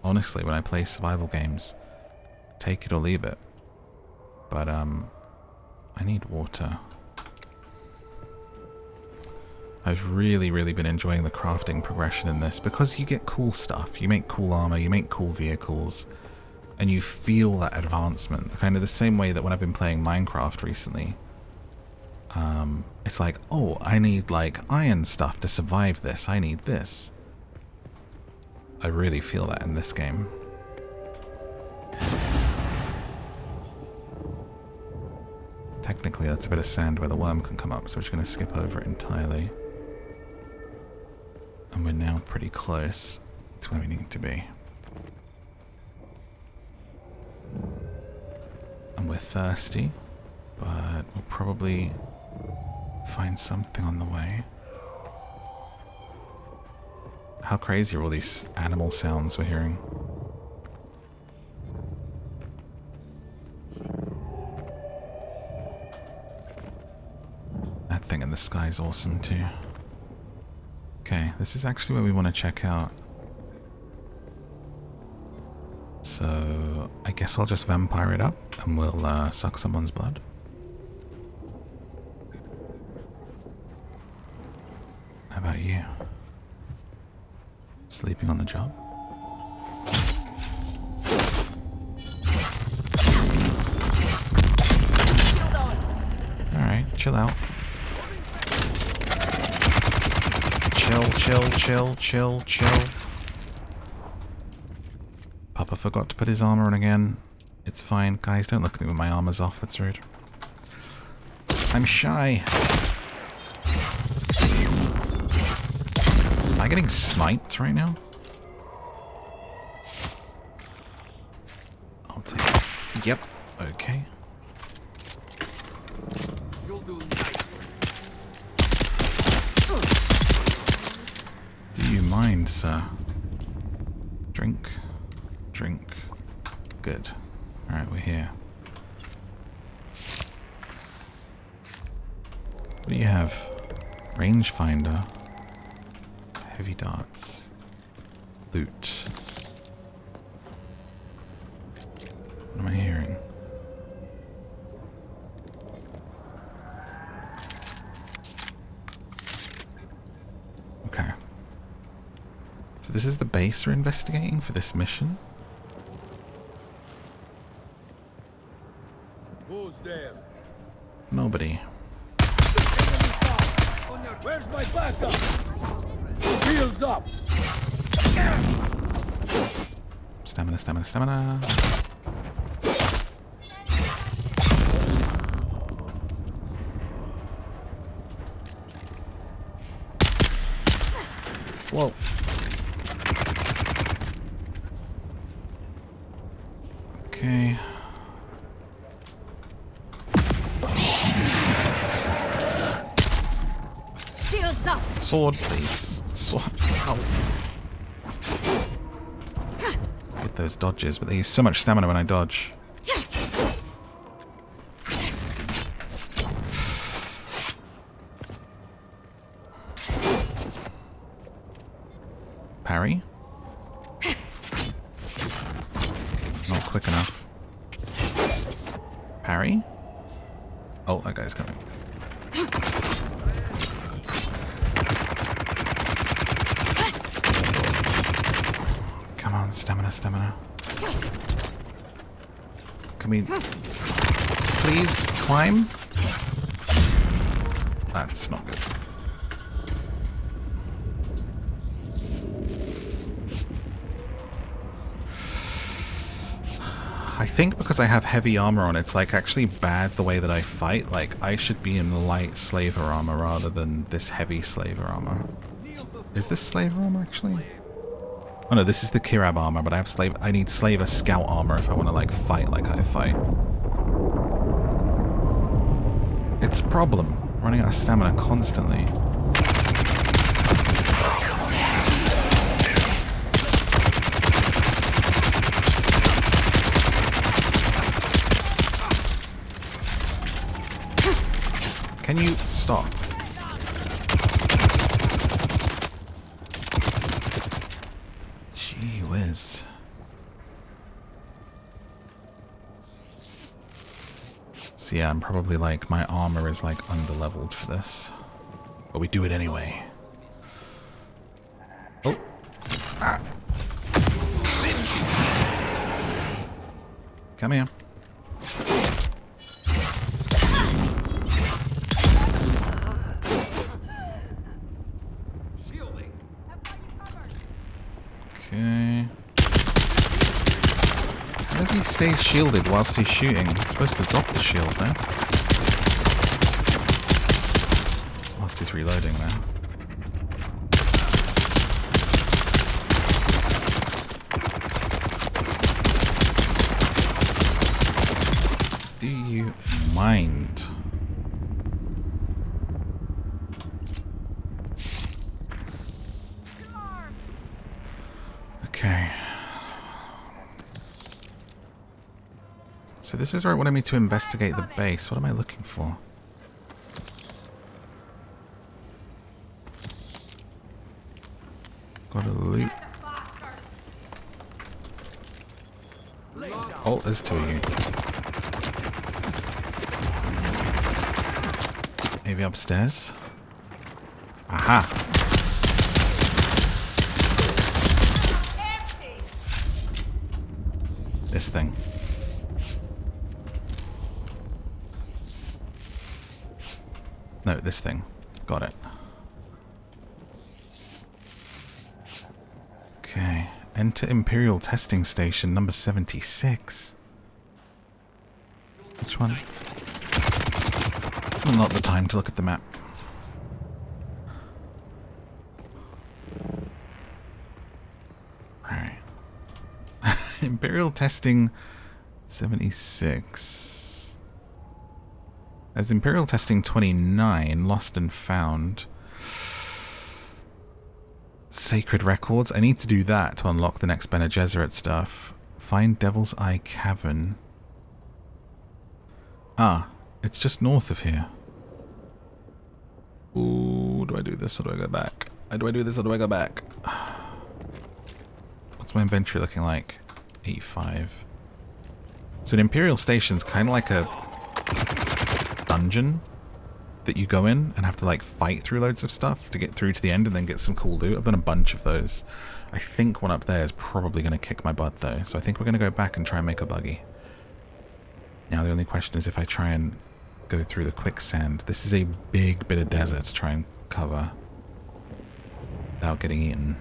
Honestly, when I play survival games, take it or leave it. But, I need water. I've really, really been enjoying the crafting progression in this because you get cool stuff. You make cool armor, you make cool vehicles, and you feel that advancement. Kind of the same way that when I've been playing Minecraft recently, it's like, oh, I need like iron stuff to survive this. I need this. I really feel that in this game. Technically, that's a bit of sand where the worm can come up, so we're just going to skip over it entirely. And we're now pretty close to where we need to be. And we're thirsty, but we'll probably find something on the way. How crazy are all these animal sounds we're hearing? That thing in the sky is awesome too. Okay, this is actually where we want to check out. So I guess I'll just vampire it up and we'll suck someone's blood. How about you? Sleeping on the job? Alright, chill out. Chill. Papa forgot to put his armor on again. It's fine. Guys, don't look at me when my armor's off. That's rude. I'm shy. Am I getting sniped right now? Yep. Okay. You'll do nice. Do you mind, sir? Drink. Drink. Good. Alright, we're here. What do you have? Rangefinder. Heavy darts. Loot. What am I hearing? Okay. So this is the base we're investigating for this mission? Who's there? Nobody. Where's my backup? Shields up! Stamina, stamina, stamina. Whoa. Okay. Shields up. Sword, please. Sword. Ow. Get those dodges, but they use so much stamina when I dodge. Parry? Not quick enough. Parry? Oh, that guy's coming. Come on, stamina, stamina. Can we please climb? That's not good. I think because I have heavy armor on, it's like actually bad the way that I fight. Like I should be in light slaver armor rather than this heavy slaver armor. Is this slaver armor actually? Oh no, this is the Kirab armor, but I have I need slaver scout armor if I want to like fight like I fight. It's a problem, running out of stamina constantly. Can you stop? Gee whiz. So yeah, I'm probably like, my armor is like underleveled for this. But we do it anyway. Oh. Ah. Come here. Okay. How does he stay shielded whilst he's shooting? He's supposed to drop the shield now. Whilst he's reloading now. Do you mind? Okay. So this is where it wanted me to investigate the base. What am I looking for? Got a loot. Oh, there's two of you. Maybe upstairs? Aha! This thing. No, this thing. Got it. Okay. Enter Imperial Testing Station number 76. Which one? Not the time to look at the map. Alright. Imperial Testing 76. There's Imperial Testing 29, Lost and Found. Sacred Records. I need to do that to unlock the next Bene Gesserit stuff. Find Devil's Eye Cavern. Ah, it's just north of here. Ooh, do I do this or do I go back? Do I do this or do I go back? What's my inventory looking like? 85. So an Imperial Station's kind of like a dungeon that you go in and have to like fight through loads of stuff to get through to the end and then get some cool loot. I've done a bunch of those. I think one up there is probably going to kick my butt though, so I think we're going to go back and try and make a buggy. Now the only question is if I try and go through the quicksand. This is a big bit of desert to try and cover without getting eaten.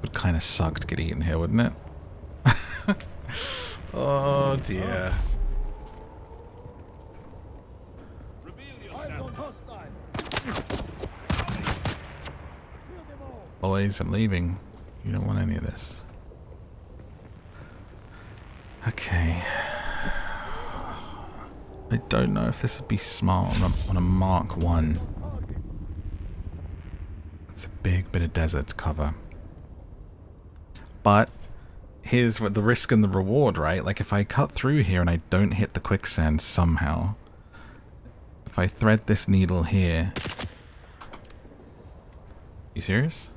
Would kind of suck to get eaten here, wouldn't it? Oh dear. Boys, I'm leaving. You don't want any of this. Okay. I don't know if this would be smart on a Mark 1. It's a big bit of desert to cover. But here's what the risk and the reward, right? Like if I cut through here and I don't hit the quicksand somehow, if I thread this needle here... You serious?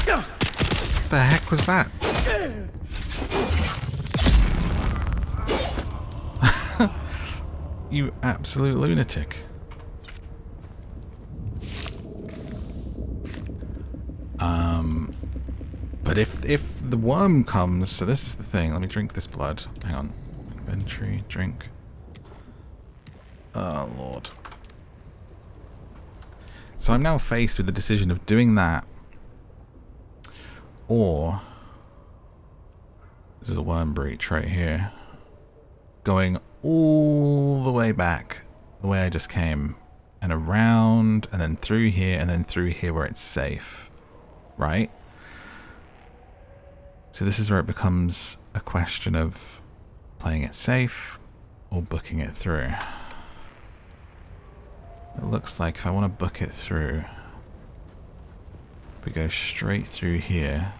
What the heck was that? You absolute lunatic. But if the worm comes, so this is the thing. Let me drink this blood. Hang on. Inventory, drink. Oh lord. So I'm now faced with the decision of doing that, or this is a worm breach right here, going all the way back the way I just came, and around, and then through here, and then through here where it's safe, right? So this is where it becomes a question of playing it safe or booking it through. It looks like if I want to book it through, we go straight through here,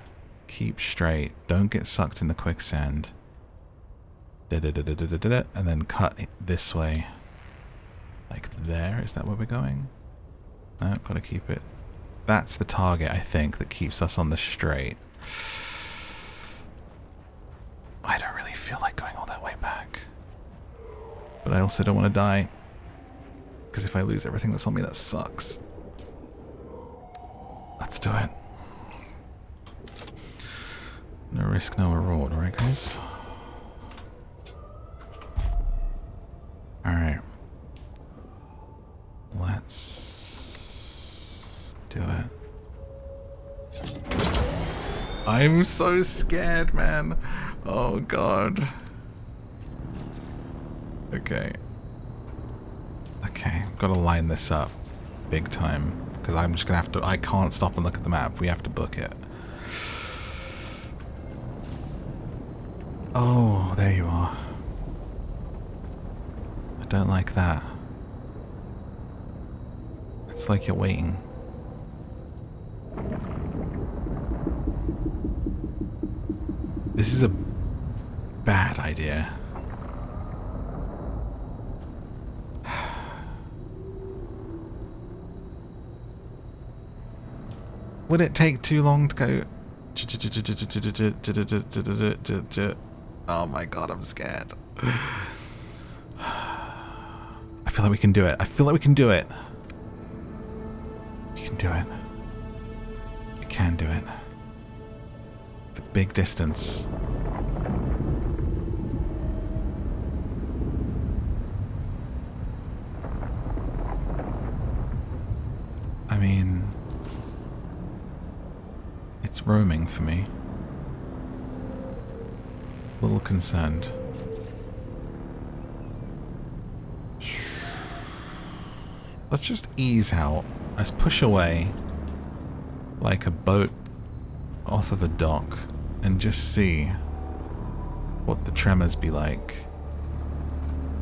keep straight, don't get sucked in the quicksand, and then cut it this way, like there. Is that where we're going? No, gotta keep it. That's the target, I think, that keeps us on the straight. I don't really feel like going all that way back, but I also don't want to die, because if I lose everything that's on me, that sucks. Let's do it. No risk, no reward, alright guys? Alright. Let's do it. I'm so scared, man. Oh god. Okay. Okay, gotta line this up big time, because I'm just gonna have to, I can't stop and look at the map, we have to book it. Oh, there you are. I don't like that. It's like you're waiting. This is a bad idea. Would it take too long to go? Oh my god, I'm scared. I feel like we can do it. I feel like we can do it. We can do it. We can do it. It's a big distance. I mean, it's roaming for me. A little concerned. Let's just ease out. Let's push away like a boat off of a dock and just see what the tremors be like.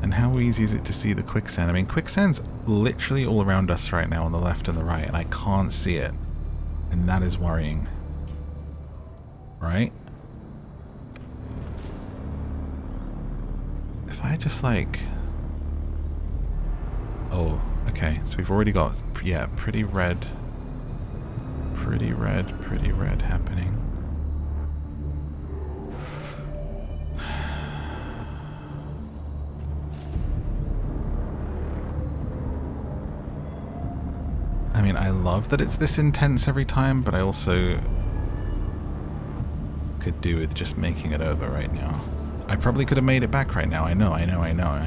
And how easy is it to see the quicksand? I mean, quicksand's literally all around us right now on the left and the right, and I can't see it. And that is worrying. Right? If I just like... Oh, okay. So we've already got, yeah, pretty red happening. I mean, I love that it's this intense every time, but I also could do with just making it over right now. I probably could have made it back right now. I know. I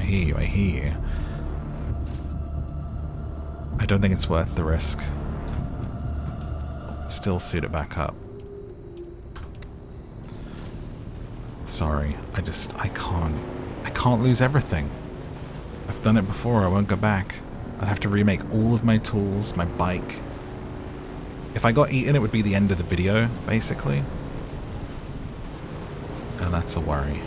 hear you. I don't think it's worth the risk. Still suit it back up. Sorry, I can't lose everything. I've done it before, I won't go back. I'd have to remake all of my tools, my bike. If I got eaten, it would be the end of the video, basically. And that's a worry.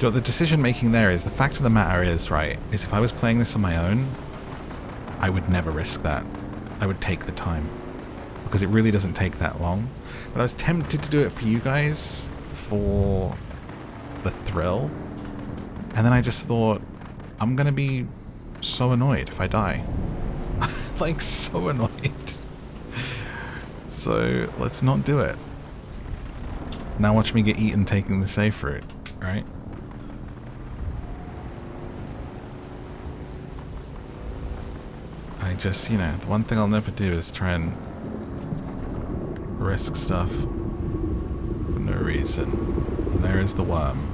The decision making there is, the fact of the matter is, right, is if I was playing this on my own, I would never risk that. I would take the time. Because it really doesn't take that long. But I was tempted to do it for you guys, for the thrill. And then I just thought, I'm gonna be so annoyed if I die. Like, so annoyed. So, let's not do it. Now watch me get eaten taking the safe route, right? I just, you know, the one thing I'll never do is try and risk stuff for no reason. And there is the worm.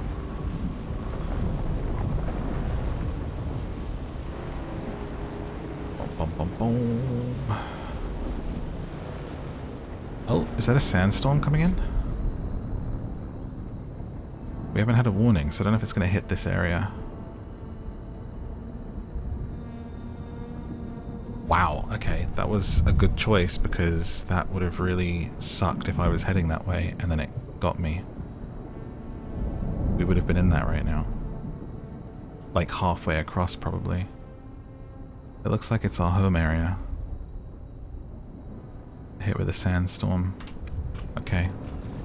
Boom, boom, boom. Oh, is that a sandstorm coming in? We haven't had a warning, so I don't know if it's going to hit this area. Wow, okay, that was a good choice because that would have really sucked if I was heading that way and then it got me. We would have been in that right now. Like halfway across, probably. It looks like it's our home area. Hit with a sandstorm. Okay,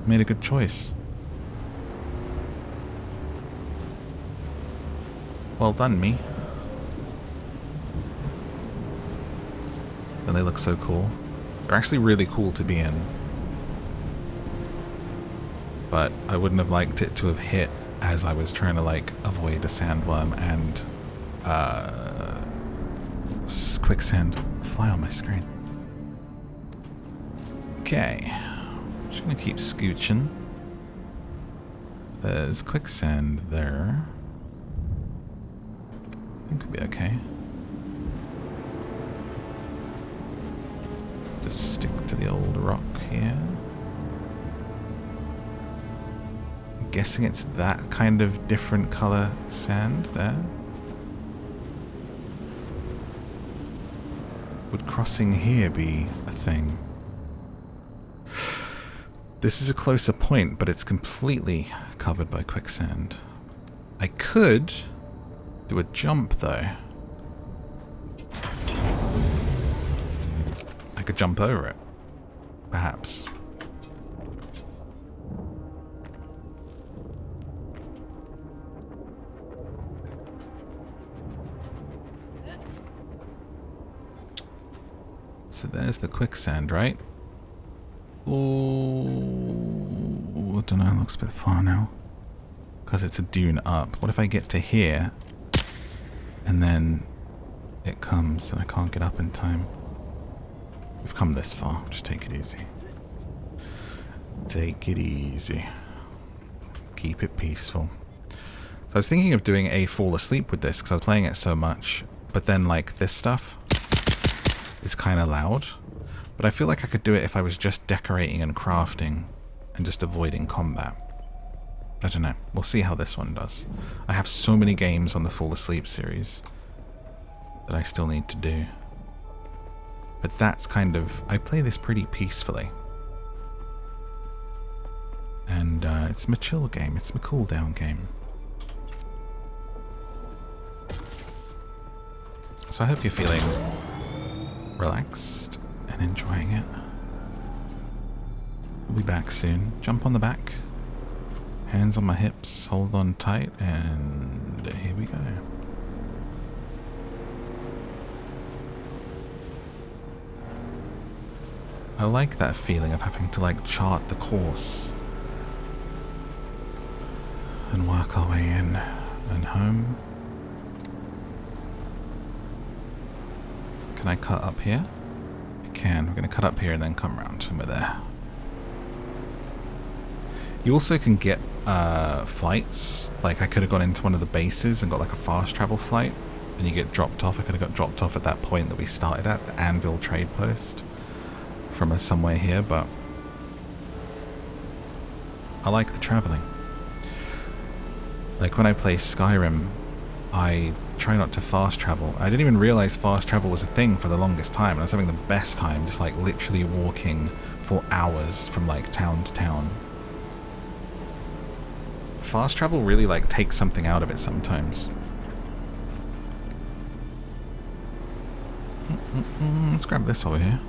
made a good choice. Well done, me. And they look so cool. They're actually really cool to be in. But I wouldn't have liked it to have hit as I was trying to, like, avoid a sandworm and quicksand fly on my screen. Okay. Just gonna keep scooching. There's quicksand there. I think we'll be okay. Just stick to the old rock here. I'm guessing it's that kind of different color sand there. Would crossing here be a thing? This is a closer point, but it's completely covered by quicksand. I could do a jump though. I could jump over it, perhaps. So there's the quicksand, right? Oh, I don't know, it looks a bit far now. Because it's a dune up. What if I get to here, and then it comes, and I can't get up in time? We've come this far. Just take it easy. Take it easy. Keep it peaceful. So I was thinking of doing a fall asleep with this because I was playing it so much. But then, like, this stuff is kind of loud. But I feel like I could do it if I was just decorating and crafting and just avoiding combat. I don't know. We'll see how this one does. I have so many games on the Fall Asleep series that I still need to do. But that's kind of... I play this pretty peacefully. And it's my chill game. It's my cool down game. So I hope you're feeling relaxed and enjoying it. We'll be back soon. Jump on the back. Hands on my hips. Hold on tight. And here we go. I like that feeling of having to like chart the course. And work our way in and home. Can I cut up here? I can. We're going to cut up here and then come around and we're there. You also can get flights. Like I could have gone into one of the bases and got like a fast travel flight. And you get dropped off. I could have got dropped off at that point that we started at, the Anvil trade post. From somewhere here, but I like the traveling. Like when I play Skyrim, I try not to fast travel. I didn't even realize fast travel was a thing for the longest time. I was having the best time just like literally walking for hours from like town to town. Fast travel really like takes something out of it sometimes. Let's grab this while we're here.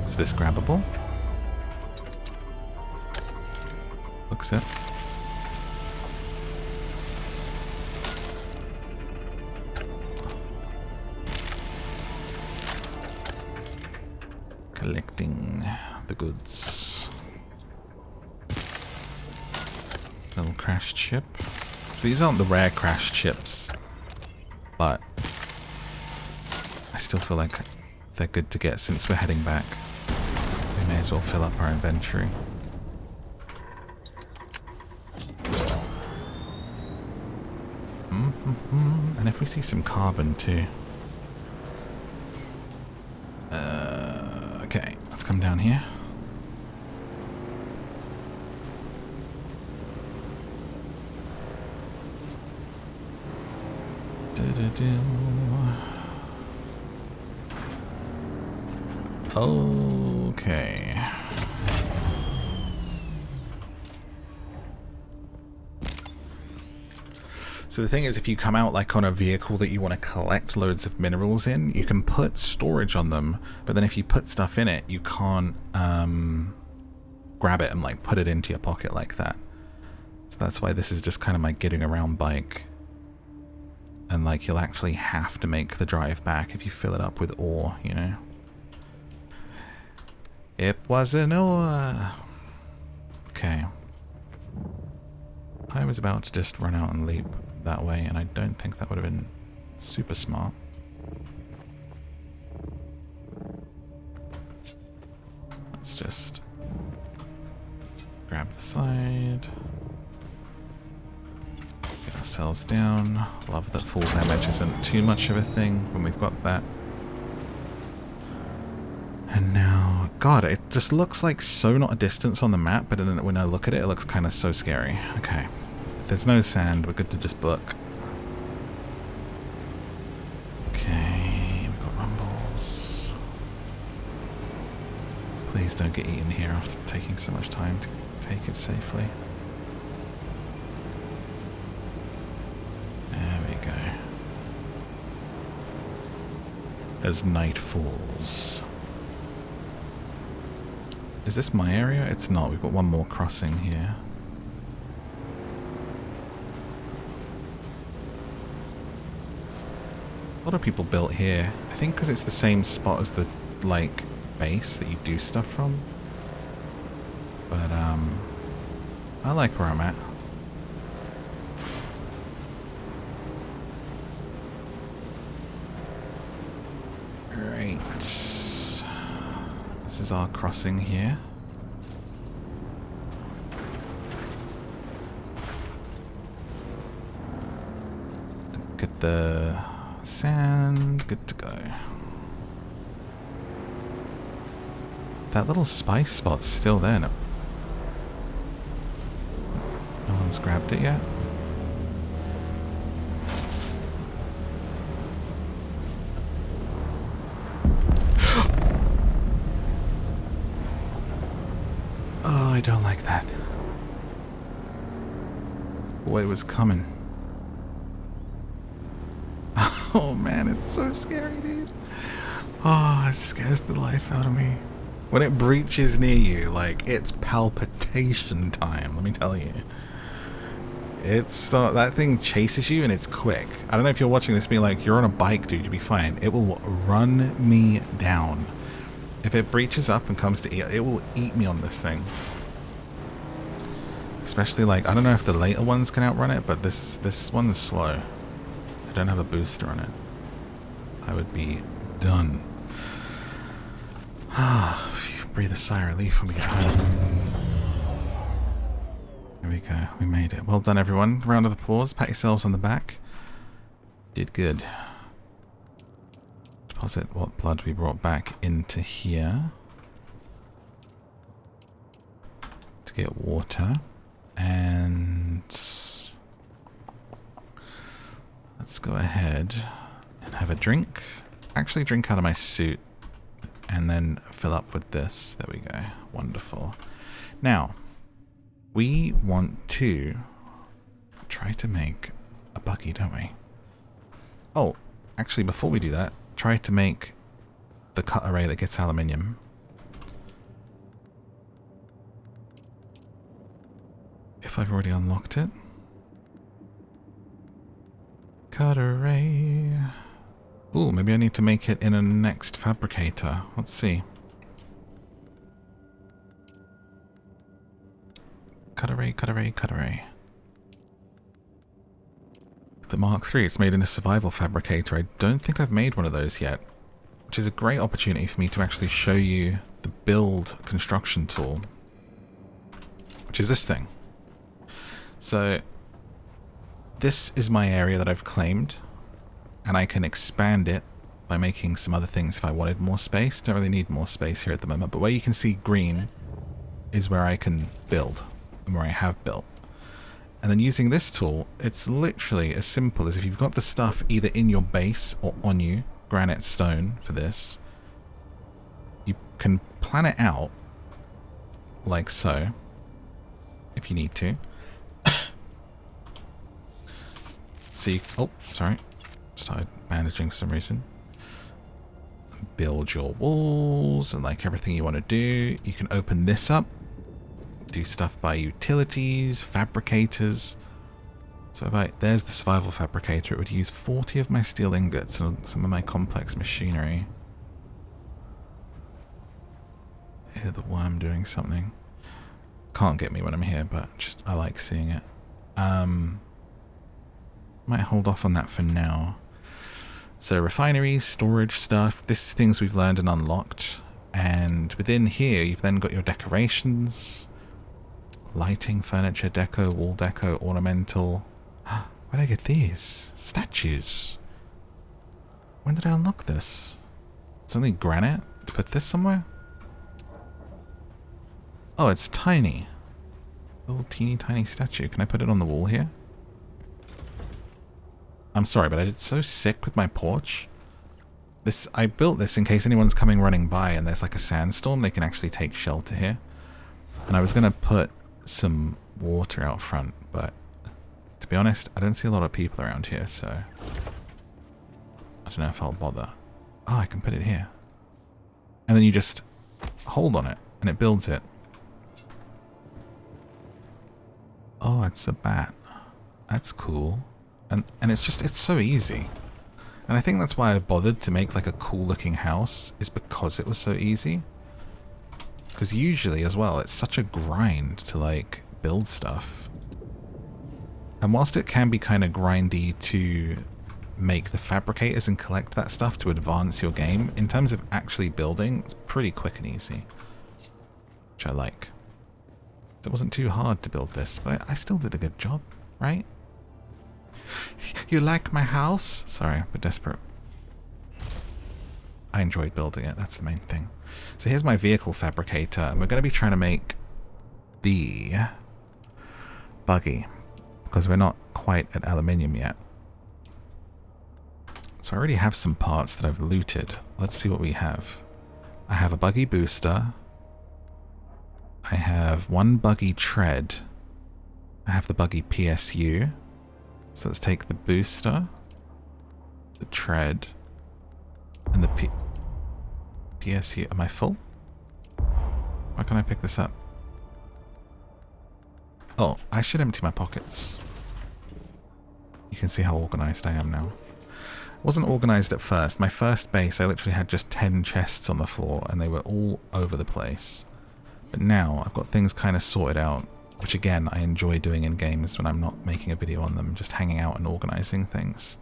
Is this grabbable? Looks it. Collecting the goods. Little crashed ship. So these aren't the rare crashed ships, but I still feel like they're good to get since we're heading back. We may as well fill up our inventory. And if we see some carbon too. Okay, let's come down here. Okay. So the thing is, if you come out like on a vehicle that you want to collect loads of minerals in, you can put storage on them, but then if you put stuff in it, you can't grab it and like put it into your pocket like that. So that's why this is just kind of my getting around bike. And like you'll actually have to make the drive back if you fill it up with ore, you know. It was an ore. Okay. I was about to just run out and leap that way, and I don't think that would have been super smart. Let's just grab the side. Get ourselves down. Love that full damage isn't too much of a thing when we've got that. And now, God, it just looks like so not a distance on the map, but then when I look at it, it looks kind of so scary. Okay. If there's no sand, we're good to just book. Okay, we've got rumbles. Please don't get eaten here after taking so much time to take it safely. There we go. As night falls. Is this my area? It's not. We've got one more crossing here. A lot of people built here. I think because it's the same spot as the, like, base that you do stuff from. But, I like where I'm at. Right. This is our crossing here. Get the sand, good to go. That little spice spot's still there. No one's grabbed it yet. I don't like that. Boy, it was coming. Oh man, it's so scary, dude. Oh, it scares the life out of me. When it breaches near you, like, it's palpitation time, let me tell you. It's that thing chases you and it's quick. I don't know if you're watching this being like, you're on a bike, dude, you'll be fine. It will run me down. If it breaches up and comes to eat, it will eat me on this thing. Especially like, I don't know if the later ones can outrun it, but this one's slow. I don't have a booster on it. I would be done. Ah, breathe a sigh of relief when we get home. There we go, we made it. Well done, everyone. Round of applause. Pat yourselves on the back. Did good. Deposit what blood we brought back into here. To get water. And let's go ahead and have a drink. Actually drink out of my suit. And then fill up with this. There we go. Wonderful. Now, we want to try to make a buggy, don't we? Oh, actually, before we do that, try to make the cut array that gets aluminium. If I've already unlocked it. Cut array. Ooh, maybe I need to make it in a next fabricator. Let's see. Cut array, cut array, cut array. The Mark III, it's made in a survival fabricator. I don't think I've made one of those yet. Which is a great opportunity for me to actually show you the build construction tool. Which is this thing. So, this is my area that I've claimed. And I can expand it by making some other things if I wanted more space. Don't really need more space here at the moment. But where you can see green is where I can build. And where I have built. And then using this tool, it's literally as simple as if you've got the stuff either in your base or on you, granite, stone for this, you can plan it out like so, if you need to. So you, oh, sorry, started bandaging for some reason. Build your walls and like everything you want to do. You can open this up. Do stuff by utilities, fabricators. So if I, there's the survival fabricator, it would use 40 of my steel ingots and some of my complex machinery. I hear the worm doing something. Can't get me when I'm here, but just I like seeing it. Might hold off on that for now. So refineries, storage stuff, this is things we've learned and unlocked. And within here, you've then got your decorations. Lighting, furniture, deco, wall deco, ornamental. Where did I get these? Statues. When did I unlock this? It's only granite to put this somewhere? Oh, it's tiny. Little teeny tiny statue. Can I put it on the wall here? I'm sorry, but I did so sick with my porch. I built this in case anyone's coming running by and there's like a sandstorm, they can actually take shelter here. And I was going to put some water out front, but to be honest, I don't see a lot of people around here, so I don't know if I'll bother. Oh, I can put it here. And then you just hold on it, and it builds it. Oh, it's a bat. That's cool. And it's just, it's so easy. And I think that's why I bothered to make like a cool looking house, is because it was so easy. Because usually as well, it's such a grind to like build stuff. And whilst it can be kind of grindy to make the fabricators and collect that stuff to advance your game, in terms of actually building, it's pretty quick and easy. Which I like. It wasn't too hard to build this, but I still did a good job, right? You like my house? Sorry, I'm a bit desperate. I enjoyed building it, that's the main thing. So here's my vehicle fabricator, and we're going to be trying to make the buggy, because we're not quite at aluminium yet. So I already have some parts that I've looted. Let's see what we have. I have a buggy booster. I have one buggy tread. I have the buggy PSU. So let's take the booster, the tread, and the PSU. Am I full? Why can't I pick this up? Oh, I should empty my pockets. You can see how organized I am now. I wasn't organized at first. My first base, I literally had just 10 chests on the floor, and they were all over the place. But now, I've got things kind of sorted out, which again, I enjoy doing in games when I'm not making a video on them, just hanging out and organizing things.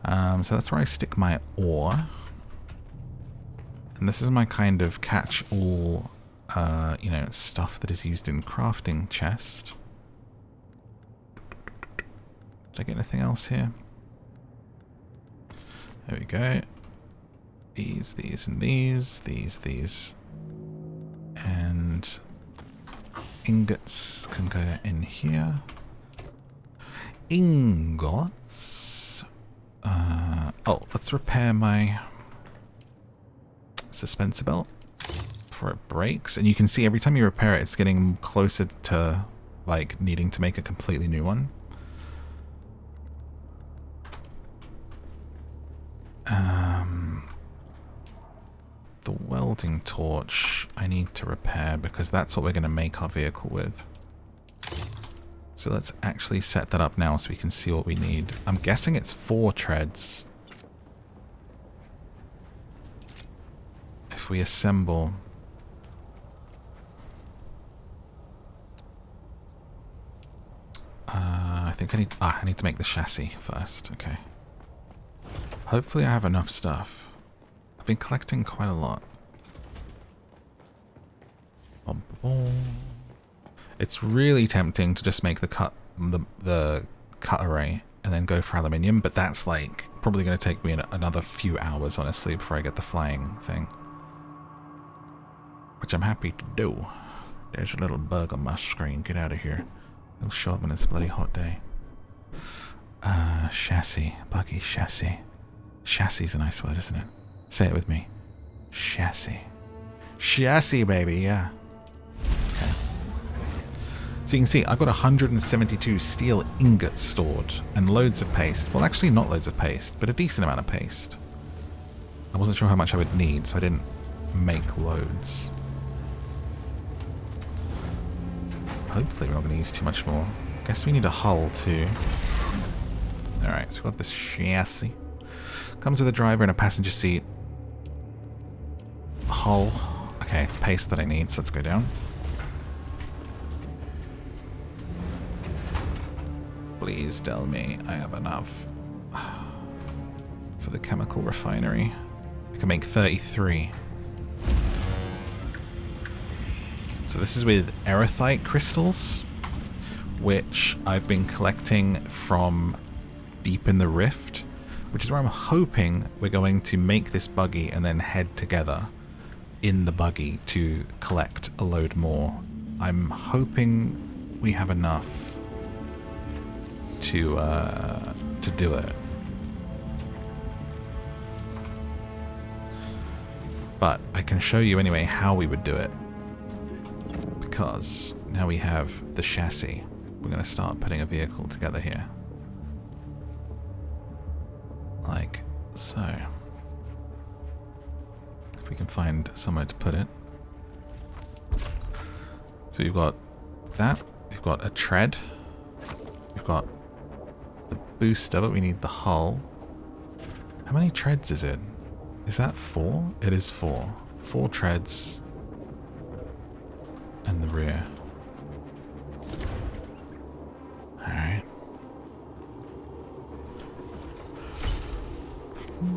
So that's where I stick my ore. And this is my kind of catch-all, you know, stuff that is used in crafting chest. Did I get anything else here? There we go. These, and these. And ingots can go in here. Ingots. Oh, let's repair my suspensor belt before it breaks. And you can see every time you repair it, it's getting closer to like needing to make a completely new one. The welding torch I need to repair because that's what we're going to make our vehicle with. So let's actually set that up now so we can see what we need. I'm guessing it's 4 treads. If we assemble... I think I need to make the chassis first. Okay. Hopefully I have enough stuff. I've been collecting quite a lot. It's really tempting to just make the cut array and then go for aluminium, but that's like probably going to take me another few hours, honestly, before I get the flying thing. Which I'm happy to do. There's a little bug on my screen. Get out of here. It'll show up when it's a bloody hot day. Chassis. Buggy chassis. Chassis is a nice word, isn't it? Say it with me. Chassis. Chassis, baby, yeah. Okay. So you can see I've got 172 steel ingots stored and loads of paste. Well, actually not loads of paste, but a decent amount of paste. I wasn't sure how much I would need, so I didn't make loads. Hopefully we're not going to use too much more. Guess we need a hull too. Alright, so we've got this chassis. Comes with a driver and a passenger seat. Hull. Okay, it's paste that I need, so let's go down. Please tell me I have enough for the chemical refinery. I can make 33. So this is with erythite crystals, which I've been collecting from deep in the rift, which is where I'm hoping we're going to make this buggy and then head together in the buggy to collect a load more. I'm hoping we have enough to do it. But I can show you anyway how we would do it, because now we have the chassis. We're going to start putting a vehicle together here. Like so. If we can find somewhere to put it. So we've got that. We've got a tread. We've got the booster, but we need the hull. How many treads is it? Is that 4? It is 4. 4 treads. And the rear. Alright.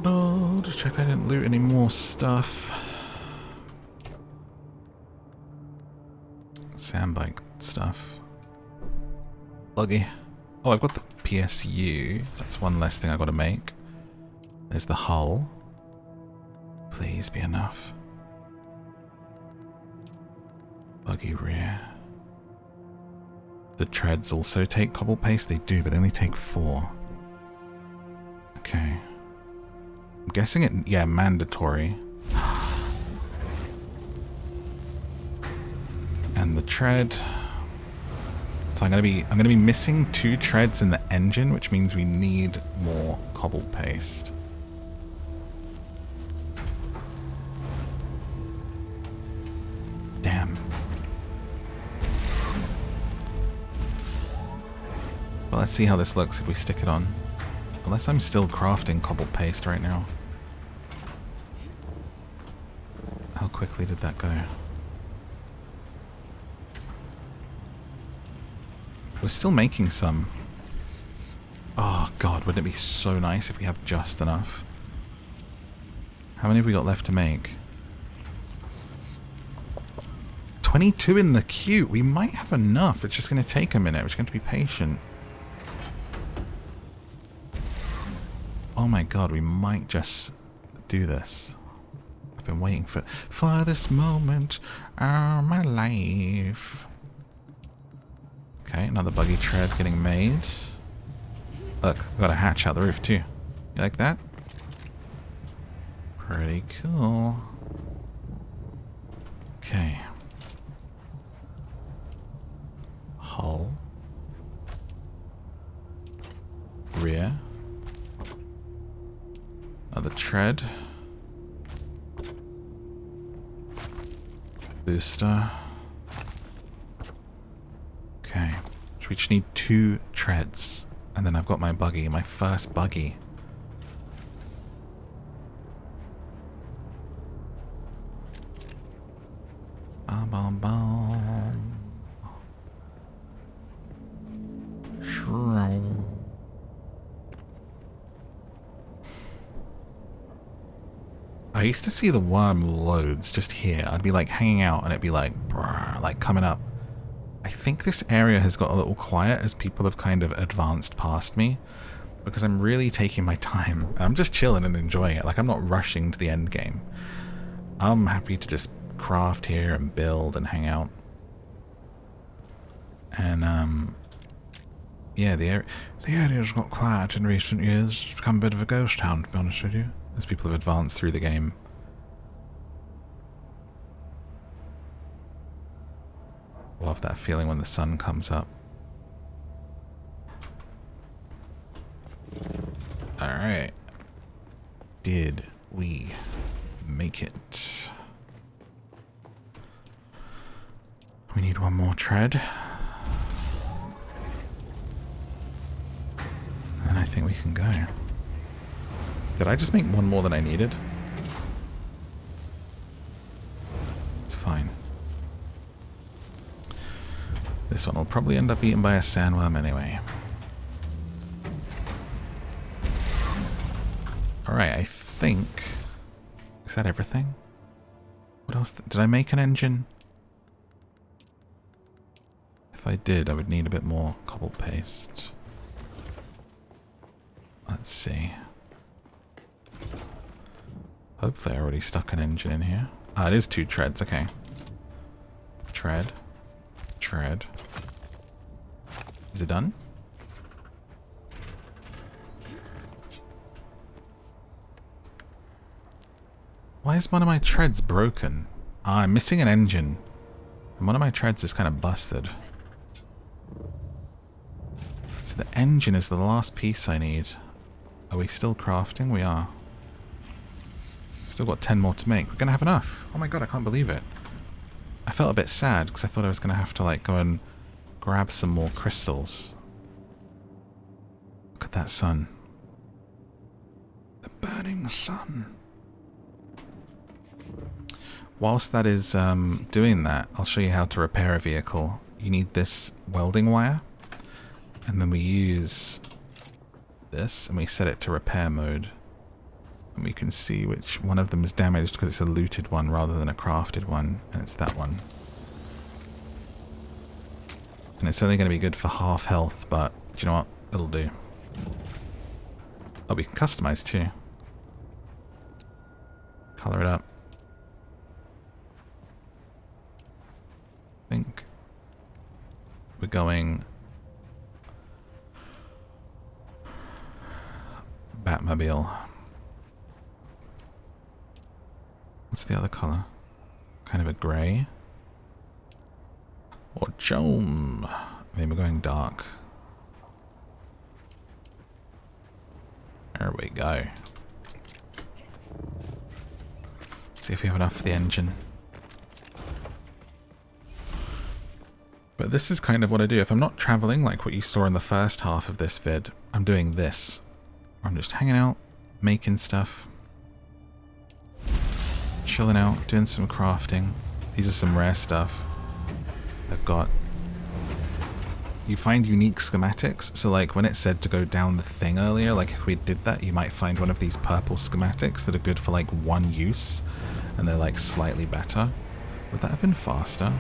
No, just check I didn't loot any more stuff. Sandbike stuff. Buggy. Oh, I've got the PSU. That's one less thing I've got to make. There's the hull. Please be enough. Buggy rear. The treads also take cobble paste? They do, but they only take 4. Okay. I'm guessing it, yeah, mandatory. tread. So I'm gonna be missing 2 treads in the engine, which means we need more cobble paste. Damn. Well, let's see how this looks if we stick it on. Unless I'm still crafting cobble paste right now. How quickly did that go? We're still making some. Oh god, wouldn't it be so nice if we have just enough? How many have we got left to make? 22 in the queue. We might have enough. It's just going to take a minute. We're just going to be patient. Oh my god, we might just do this. I've been waiting for this moment of my life. Okay, another buggy tread getting made. Look, we've got a hatch out the roof too. You like that? Pretty cool. Okay. Hull. Rear. Another tread. Booster. Okay. So we just need 2 treads. And then I've got my buggy, my first buggy. Bom bom bom. Shroom. I used to see the worm loads just here. I'd be like hanging out and it'd be like, brrr, like coming up. I think this area has got a little quiet as people have kind of advanced past me because I'm really taking my time. I'm just chilling and enjoying it. Like I'm not rushing to the end game. I'm happy to just craft here and build and hang out. And yeah, the area's got quiet in recent years. It's become a bit of a ghost town, to be honest with you, as people have advanced through the game. Love that feeling when the sun comes up. Alright. Did we make it? We need 1 more tread. And I think we can go. Did I just make 1 more than I needed? It's fine. This one will probably end up eaten by a sandworm anyway. Alright, I think... Is that everything? What else? Did I make an engine? If I did, I would need a bit more cobble paste. Let's see. Hopefully I already stuck an engine in here. Ah, it is 2 treads, okay. Tread. Tread. Is it done? Why is one of my treads broken? Ah, I'm missing an engine. And one of my treads is kind of busted. So the engine is the last piece I need. Are we still crafting? We are. Still got 10 more to make. We're gonna have enough. Oh my god, I can't believe it. I felt a bit sad because I thought I was going to have to like go and grab some more crystals. Look at that sun. The burning sun. Whilst that is doing that, I'll show you how to repair a vehicle. You need this welding wire. And then we use this and we set it to repair mode. And we can see which one of them is damaged because it's a looted one rather than a crafted one, and it's that one. And it's only going to be good for half health, but do you know what? It'll do. Oh, we can customize too. Color it up. I think we're going Batmobile. What's the other color? Kind of a grey. Or Jome. Maybe we're going dark. There we go. See if we have enough for the engine. But this is kind of what I do. If I'm not traveling like what you saw in the first half of this vid, I'm doing this. I'm just hanging out, making stuff, chilling out, doing some crafting. These are some rare stuff. I've got... You find unique schematics. So like when it said to go down the thing earlier, like if we did that, you might find one of these purple schematics that are good for like one use. And they're like slightly better. Would that have been faster?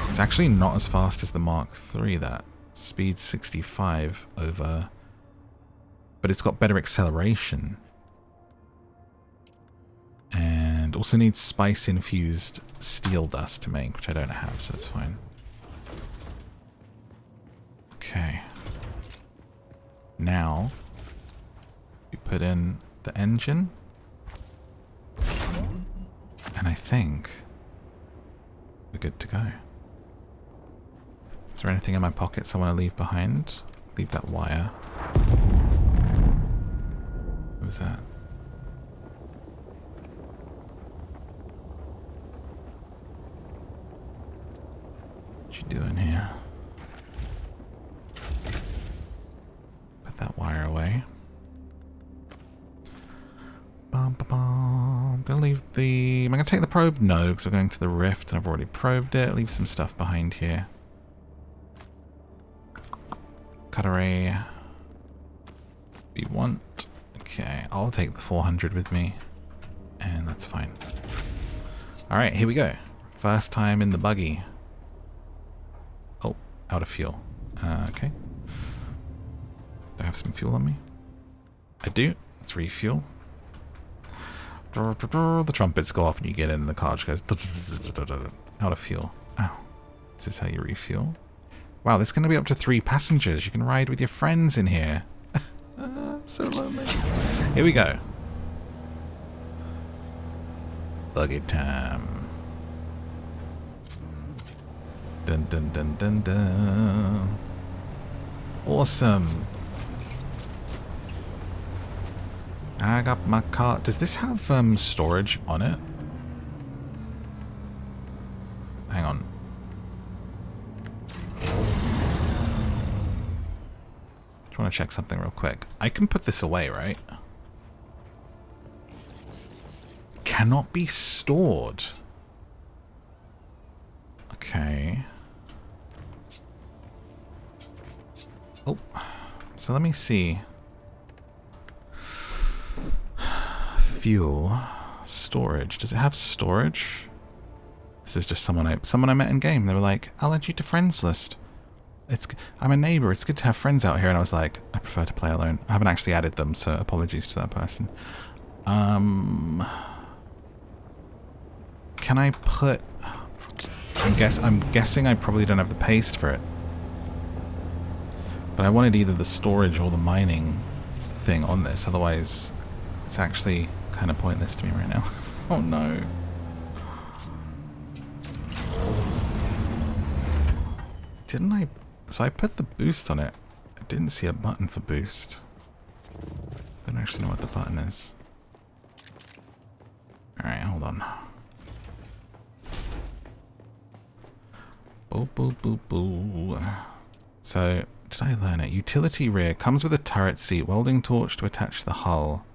It's actually not as fast as the Mark III, that. Speed 65 over... But it's got better acceleration. And also needs spice-infused steel dust to make, which I don't have, so it's fine. Okay. Now, we put in the engine. And I think we're good to go. Is there anything in my pockets I want to leave behind? Leave that wire. What was that? What you doing here? Put that wire away. Bum, bum, bum. I'm gonna leave the... Am I gonna take the probe? No, because we're going to the rift and I've already probed it. Leave some stuff behind here. Cutlery. We want... Okay, I'll take the 400 with me. And that's fine. Alright, here we go. First time in the buggy. Oh, out of fuel. Okay. Do I have some fuel on me? I do. Let's refuel. The trumpets go off and you get in and the car just goes out of fuel. Oh, is this how you refuel? Wow, there's going to be up to 3 passengers. You can ride with your friends in here. I'm so lonely. Here we go. Buggy time. Dun dun dun dun dun. Awesome. I got my car. Does this have storage on it? Hang on. Just want to check something real quick. I can put this away, right? Cannot be stored. Okay. Oh. So let me see. Fuel. Storage. Does it have storage? This is just someone I met in game. They were like, I'll add you to friends list. I'm a neighbor. It's good to have friends out here. And I was like, I prefer to play alone. I haven't actually added them, so apologies to that person. Can I put... I'm guessing I probably don't have the paste for it. But I wanted either the storage or the mining thing on this. Otherwise, it's actually kind of pointless to me right now. Oh no. Didn't I... So I put the boost on it. I didn't see a button for boost. Don't actually know what the button is. Alright, hold on. Boo boo boo boo. So, did I learn it? Utility rear. Comes with a turret seat. Welding torch to attach to the hull.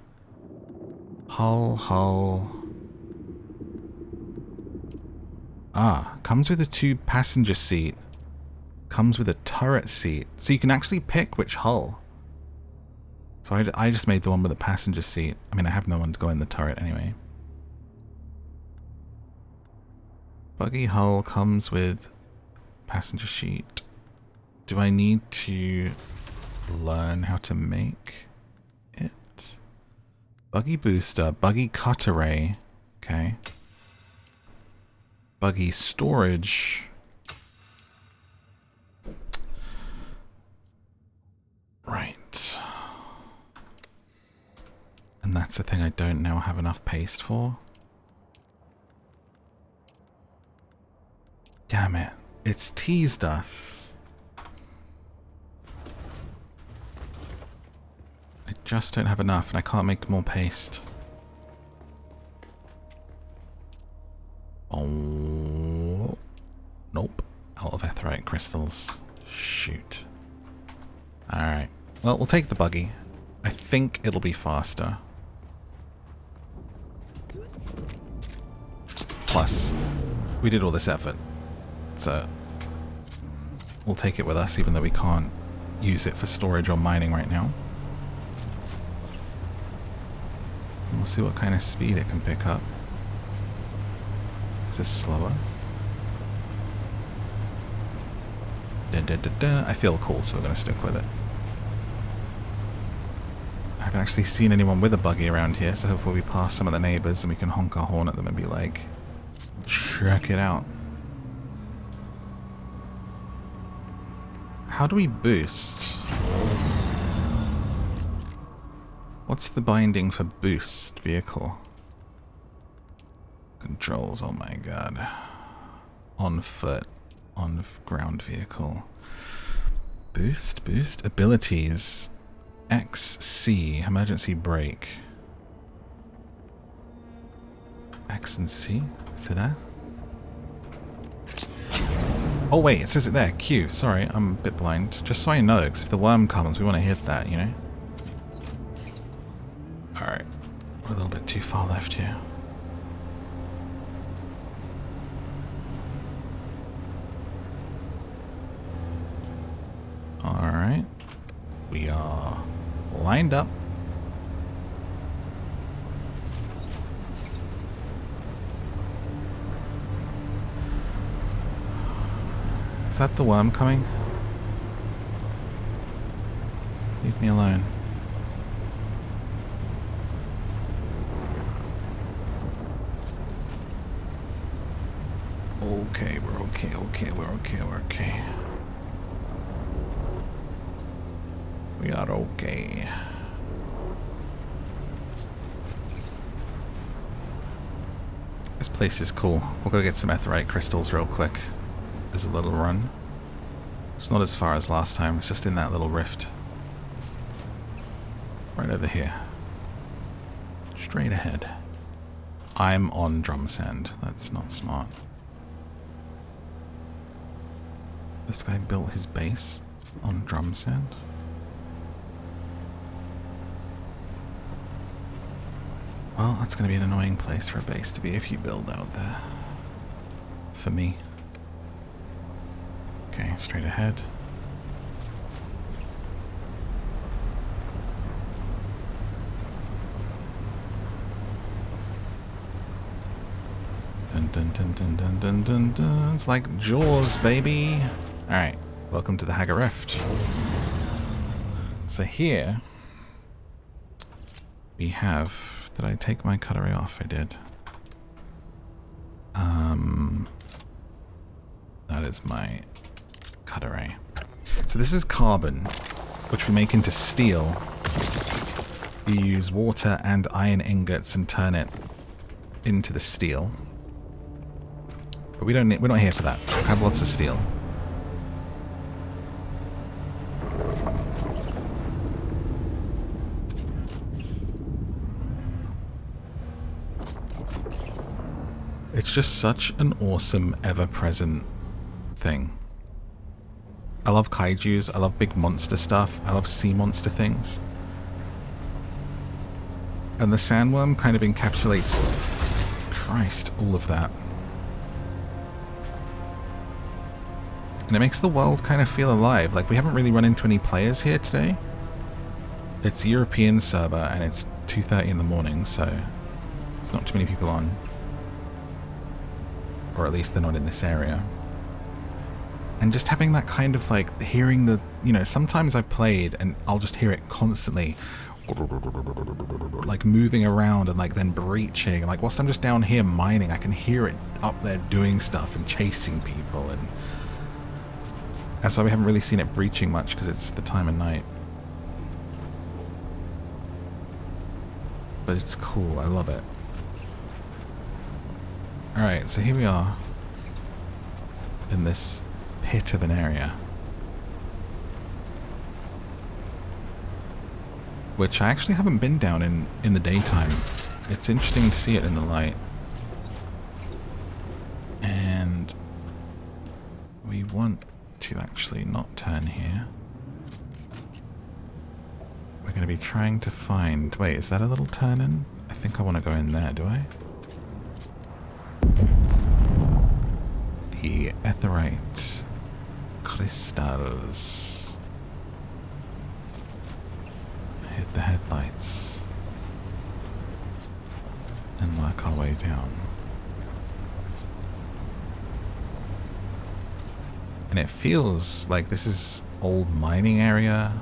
Hull. Ah, comes with a 2 passenger seat. Comes with a turret seat. So you can actually pick which hull. So I just made the one with a passenger seat. I mean, I have no one to go in the turret anyway. Buggy hull comes with passenger sheet. Do I need to learn how to make it? Buggy booster, buggy cut array. Okay. Buggy storage. Right. And that's the thing I don't now have enough paste for. Damn it. It's teased us. I just don't have enough, and I can't make more paste. Oh, nope. Out of aetheryte crystals. Shoot. Alright. Well, we'll take the buggy. I think it'll be faster. Plus, we did all this effort. So, we'll take it with us, even though we can't use it for storage or mining right now. And we'll see what kind of speed it can pick up. Is this slower? I feel cool, so we're going to stick with it. I haven't actually seen anyone with a buggy around here, so hopefully we pass some of the neighbors and we can honk our horn at them and be like, check it out. How do we boost? What's the binding for boost vehicle? Controls, oh my god. On foot. On ground vehicle. Boost, boost. Abilities. XC. Emergency brake. X and C. See that? Oh wait, it says it there. Q. Sorry, I'm a bit blind. Just so I know, because if the worm comes, we want to hit that, you know? Alright. We're a little bit too far left here. Alright. We are lined up. Is that the worm coming? Leave me alone. Okay, we're okay, we're okay. We are okay. This place is cool. We'll go get some aetheryte crystals real quick. There's a little run. It's not as far as last time, it's just in that little rift. Right over here. Straight ahead. I'm on drum sand. That's not smart. This guy built his base on drum sand. Well, that's going to be an annoying place for a base to be if you build out there. For me. Okay, straight ahead. Dun dun dun dun dun dun dun dun. It's like Jaws, baby. Alright, welcome to the Hagar Rift. So here we have... Did I take my cutaway off? I did. That is my cutaway. So this is carbon, which we make into steel. We use water and iron ingots and turn it into the steel. But we're not here for that. We have lots of steel. It's just such an awesome, ever-present thing. I love kaijus, I love big monster stuff, I love sea monster things. And the sandworm kind of encapsulates, Christ, all of that. And it makes the world kind of feel alive. Like, we haven't really run into any players here today. It's a European server, and it's 2:30 in the morning, so there's not too many people on. Or at least they're not in this area. And just having that kind of like, hearing the, you know, sometimes I've played and I'll just hear it constantly, like moving around and like then breaching. Like whilst I'm just down here mining, I can hear it up there doing stuff and chasing people. And that's why we haven't really seen it breaching much, because it's the time of night. But it's cool, I love it. Alright, so here we are in this pit of an area. Which I actually haven't been down in the daytime. It's interesting to see it in the light. And we want to actually not turn here. We're going to be trying to find... Wait, is that a little turn in? I think I want to go in there, do I? The etherite crystals. Hit the headlights. And work our way down. And it feels like this is old mining area.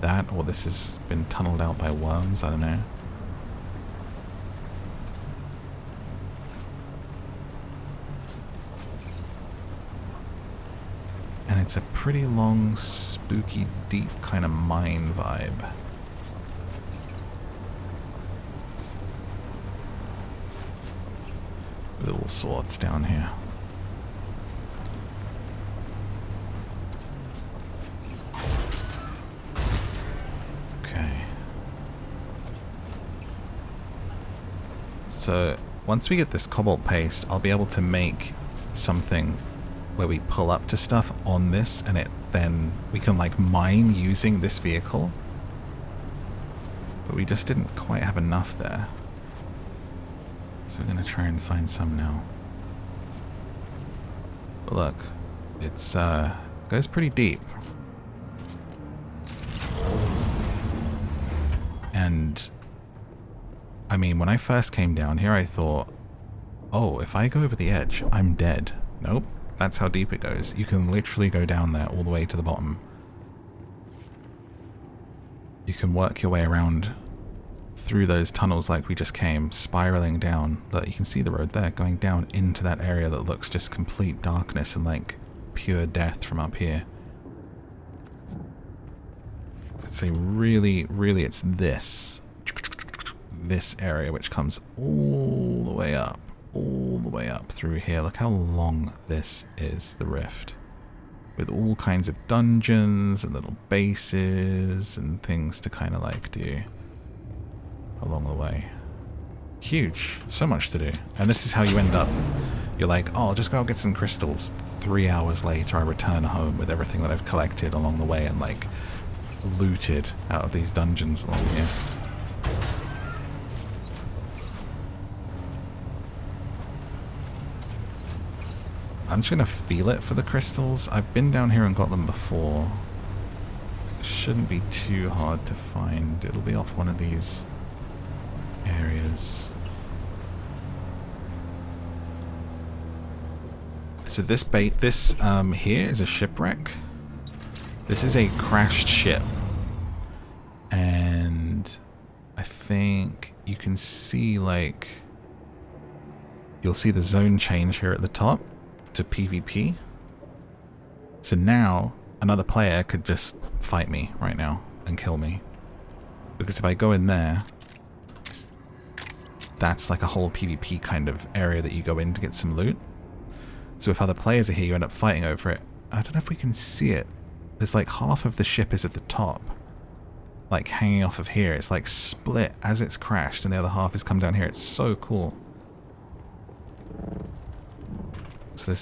That, or this has been tunneled out by worms, I don't know. And it's a pretty long, spooky, deep kind of mine vibe. Little swords down here. So once we get this cobalt paste, I'll be able to make something where we pull up to stuff on this, and then we can like mine using this vehicle. But we just didn't quite have enough there. So we're gonna try and find some now. But look, it's goes pretty deep. And I mean, when I first came down here, I thought, oh, if I go over the edge, I'm dead. Nope, that's how deep it goes. You can literally go down there all the way to the bottom. You can work your way around through those tunnels like we just came, spiraling down. Look, you can see the road there, going down into that area that looks just complete darkness and like pure death from up here. I'd say really, it's this area which comes all the way up through here. Look how long this is, the rift, with all kinds of dungeons and little bases and things to kind of like do along the way. Huge, so much to do. And this is how you end up. You're like, oh, I'll just go out get some crystals. 3 hours later I return home with everything that I've collected along the way and like looted out of these dungeons along here. I'm just gonna feel it for the crystals. I've been down here and got them before. It shouldn't be too hard to find. It'll be off one of these areas. So this here is a shipwreck. This is a crashed ship. And I think you can see like, you'll see the zone change here at the top to PvP. So now another player could just fight me right now and kill me. Because if I go in there, that's like a whole PvP kind of area that you go in to get some loot. So if other players are here, you end up fighting over it. I don't know if we can see it. There's like half of the ship is at the top, like hanging off of here. It's like split as it's crashed and the other half has come down here. It's so cool. So there's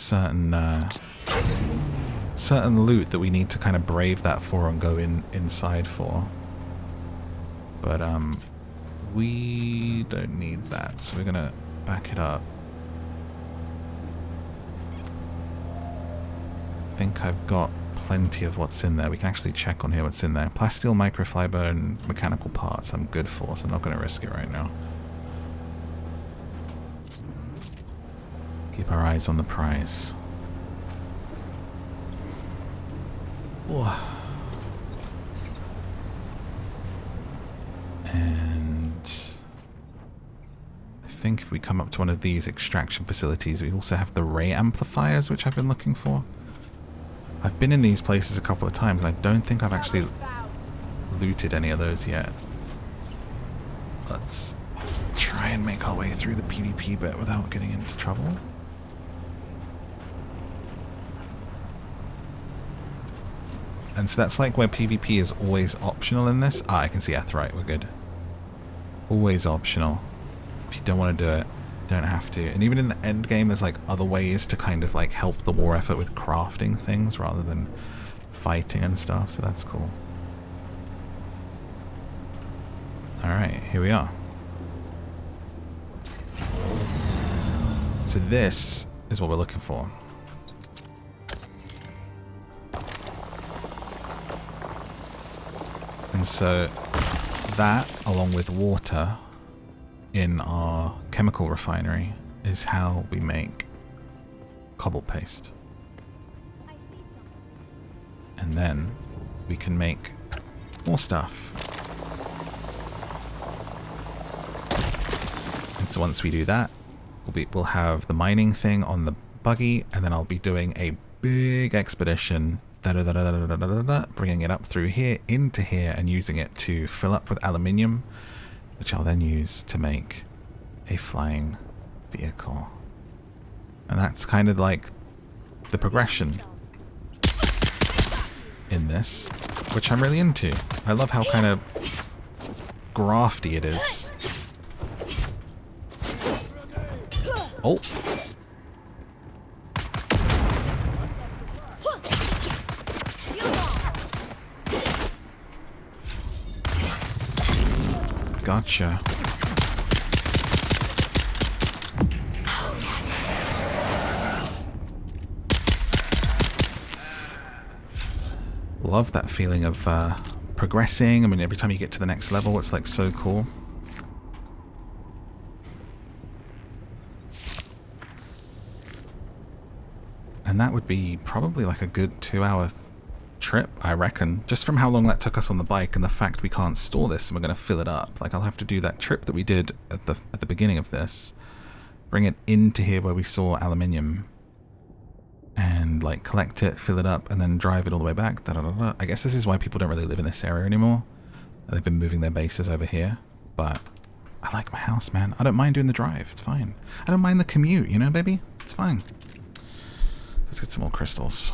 certain loot that we need to kind of brave that for and go inside for. But we don't need that, so we're gonna back it up. I think I've got plenty of what's in there. We can actually check on here what's in there. Plasteel, microfiber, and mechanical parts I'm good for, so I'm not going to risk it right now. Keep our eyes on the prize. Ooh. And I think if we come up to one of these extraction facilities, we also have the ray amplifiers, which I've been looking for. I've been in these places a couple of times, and I don't think I've actually looted any of those yet. Let's try and make our way through the PvP bit without getting into trouble. And so that's like where PvP is always optional in this. Ah, I can see Aetheryte, we're good. Always optional. If you don't want to do it, don't have to. And even in the end game, there's like other ways to kind of like help the war effort with crafting things rather than fighting and stuff, so that's cool. Alright, here we are. So this is what we're looking for. And so that, along with water in our chemical refinery, is how we make cobble paste. And then we can make more stuff. And so once we do that, we'll have the mining thing on the buggy, and then I'll be doing a big expedition, bringing it up through here into here and using it to fill up with aluminium, which I'll then use to make a flying vehicle. And that's kind of like the progression in this, which I'm really into. I love how kind of grafty it is. Oh. Gotcha. Love that feeling of progressing. I mean, every time you get to the next level, it's like so cool. And that would be probably like a good 2-hour trip, I reckon, just from how long that took us on the bike and the fact we can't store this and we're going to fill it up. Like, I'll have to do that trip that we did at the beginning of this, bring it into here where we saw aluminium, and like collect it, fill it up, and then drive it all the way back. I guess this is why people don't really live in this area anymore. They've been moving their bases over here, but I like my house, man. I don't mind doing the drive, it's fine. I don't mind the commute, you know, baby? It's fine. Let's get some more crystals.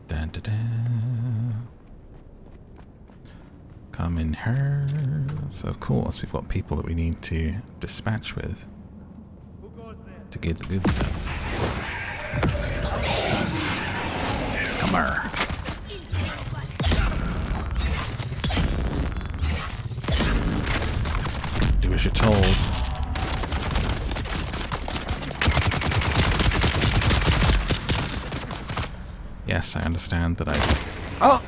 Dun, dun, dun. Come in here. So of course we've got people that we need to dispatch with to get the good stuff. Come here. Do as you're told. Yes, I understand that I... Oh!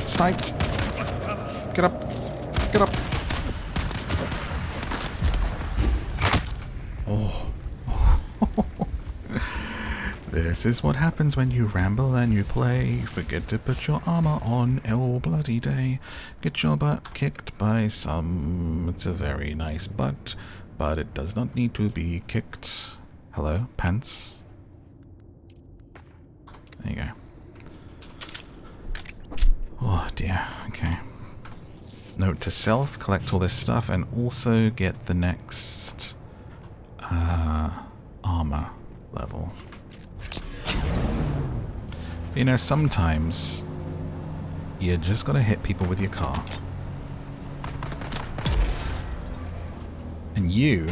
Sniped! Get up! Get up! Oh. This is what happens when you ramble and you play. Forget to put your armor on all bloody day. Get your butt kicked by some. It's a very nice butt, but it does not need to be kicked. Hello, pants? There you go. Oh dear, okay. Note to self, collect all this stuff and also get the next armor level. You know, sometimes you just gotta hit people with your car. And you...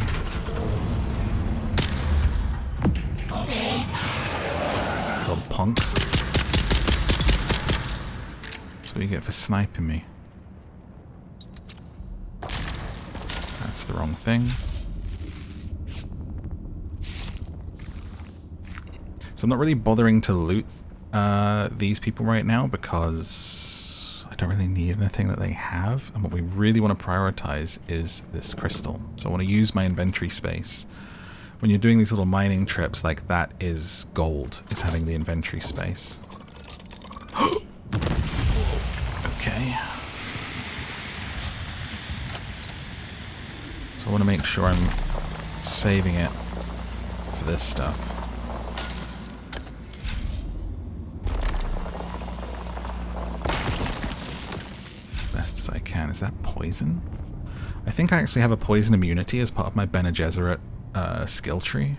little punk. That's what you get for sniping me. That's the wrong thing. So I'm not really bothering to loot these people right now because I don't really need anything that they have, and what we really want to prioritize is this crystal. So I want to use my inventory space. When you're doing these little mining trips, like, that is gold, is having the inventory space. Okay. So I want to make sure I'm saving it for this stuff. As best as I can. Is that poison? I think I actually have a poison immunity as part of my Bene Gesserit skill tree.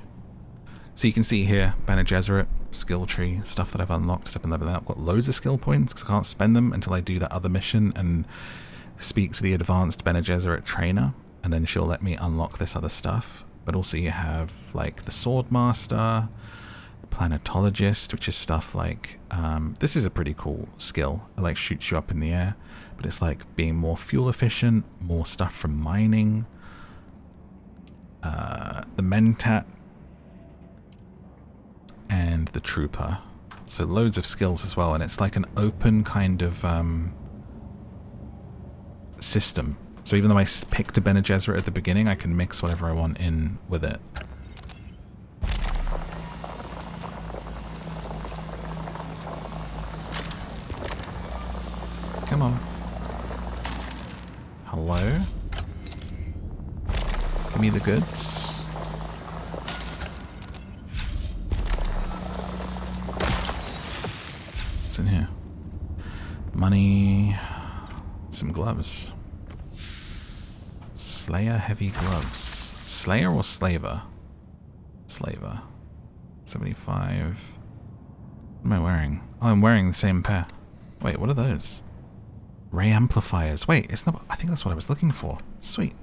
So you can see here, Bene Gesserit, skill tree, stuff that I've unlocked, stuff and leveled out. I've got loads of skill points because I can't spend them until I do that other mission and speak to the advanced Bene Gesserit trainer, and then she'll let me unlock this other stuff. But also you have like the Swordmaster, Planetologist, which is stuff like, this is a pretty cool skill. It like shoots you up in the air, but it's like being more fuel efficient, more stuff from mining. The Mentat and the Trooper. So loads of skills as well, and it's like an open kind of system. So even though I picked a Bene Gesserit at the beginning, I can mix whatever I want in with it. Come on. Hello? Give me the goods. What's in here? Money. Some gloves. Slayer heavy gloves. Slayer or Slaver? Slaver. 75. What am I wearing? Oh, I'm wearing the same pair. Wait, what are those? Ray amplifiers. Wait, it's not. I think that's what I was looking for. Sweet.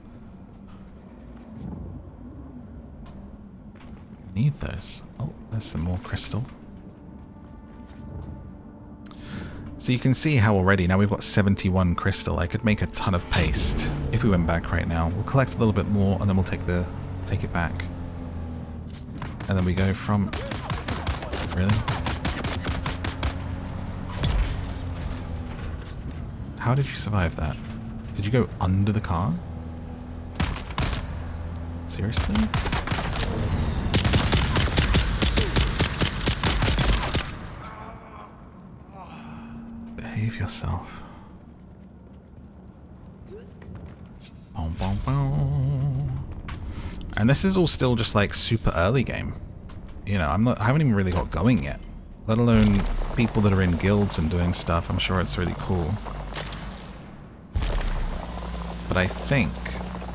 Need those. Oh, there's some more crystal. So you can see how already, now we've got 71 crystal. I could make a ton of paste if we went back right now. We'll collect a little bit more and then we'll take it back. And then we go from... Really? How did you survive that? Did you go under the car? Seriously? Behave yourself. Boom, boom, boom. And this is all still just like super early game. You know, I haven't even really got going yet. Let alone people that are in guilds and doing stuff. I'm sure it's really cool. But I think,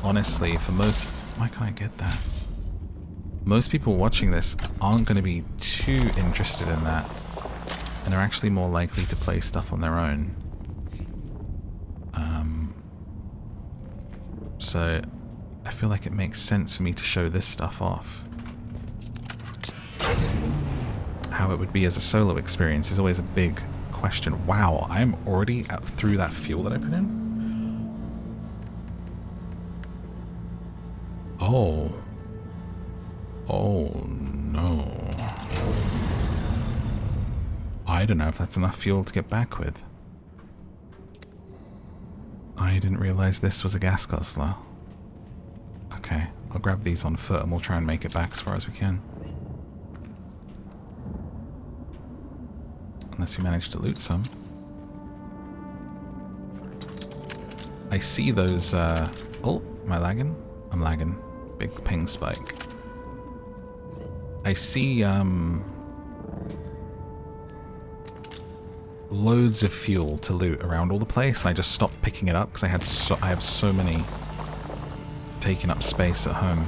honestly, for most... Why can't I get that? Most people watching this aren't going to be too interested in that. And are actually more likely to play stuff on their own. So, I feel like it makes sense for me to show this stuff off. How it would be as a solo experience is always a big question. Wow, I'm already through that fuel that I put in? Oh. Oh, no. I don't know if that's enough fuel to get back with. I didn't realize this was a gas guzzler. Okay, I'll grab these on foot and we'll try and make it back as far as we can. Unless we manage to loot some. I see those, oh, am I lagging? I'm lagging. Big ping spike. I see, loads of fuel to loot around all the place, and I just stopped picking it up because I have so many taking up space at home.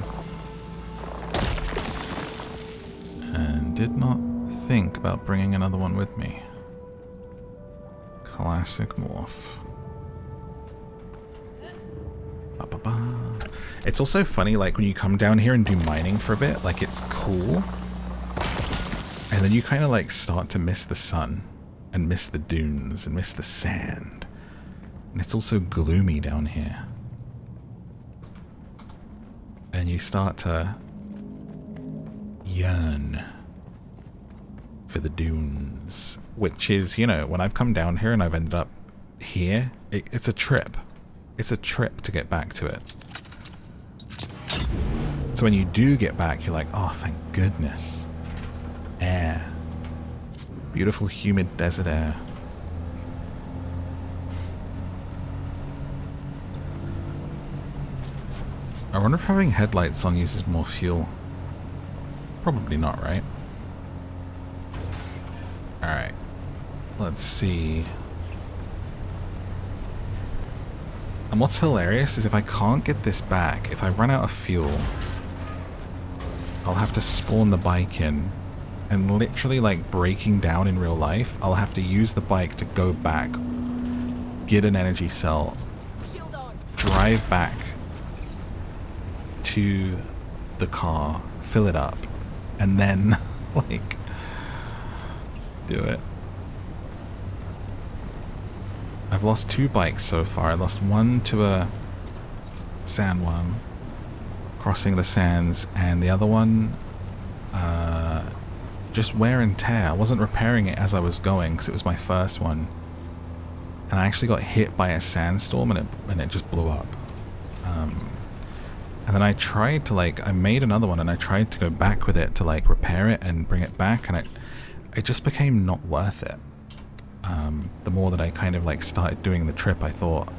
And did not think about bringing another one with me. Classic morph. Ba -ba -ba. It's also funny, like, when you come down here and do mining for a bit, like, it's cool. And then you kind of, like, start to miss the sun. And miss the dunes, and miss the sand. And it's also gloomy down here. And you start to yearn for the dunes. Which is, you know, when I've come down here and I've ended up here, it's a trip. It's a trip to get back to it. So when you do get back, you're like, oh, thank goodness. Air. Beautiful, humid desert air. I wonder if having headlights on uses more fuel. Probably not, right? Alright. Let's see. And what's hilarious is if I can't get this back, if I run out of fuel, I'll have to spawn the bike in, and literally like breaking down in real life, I'll have to use the bike to go back, get an energy cell, drive back to the car, fill it up, and then like do it. I've lost 2 bikes so far. I lost one to a sandworm crossing the sands, and the other one just wear and tear. I wasn't repairing it as I was going because it was my first one, and I actually got hit by a sandstorm and it just blew up. And then I tried to I made another one and I tried to go back with it to repair it and bring it back, and it just became not worth it. The more that I kind of started doing the trip, I thought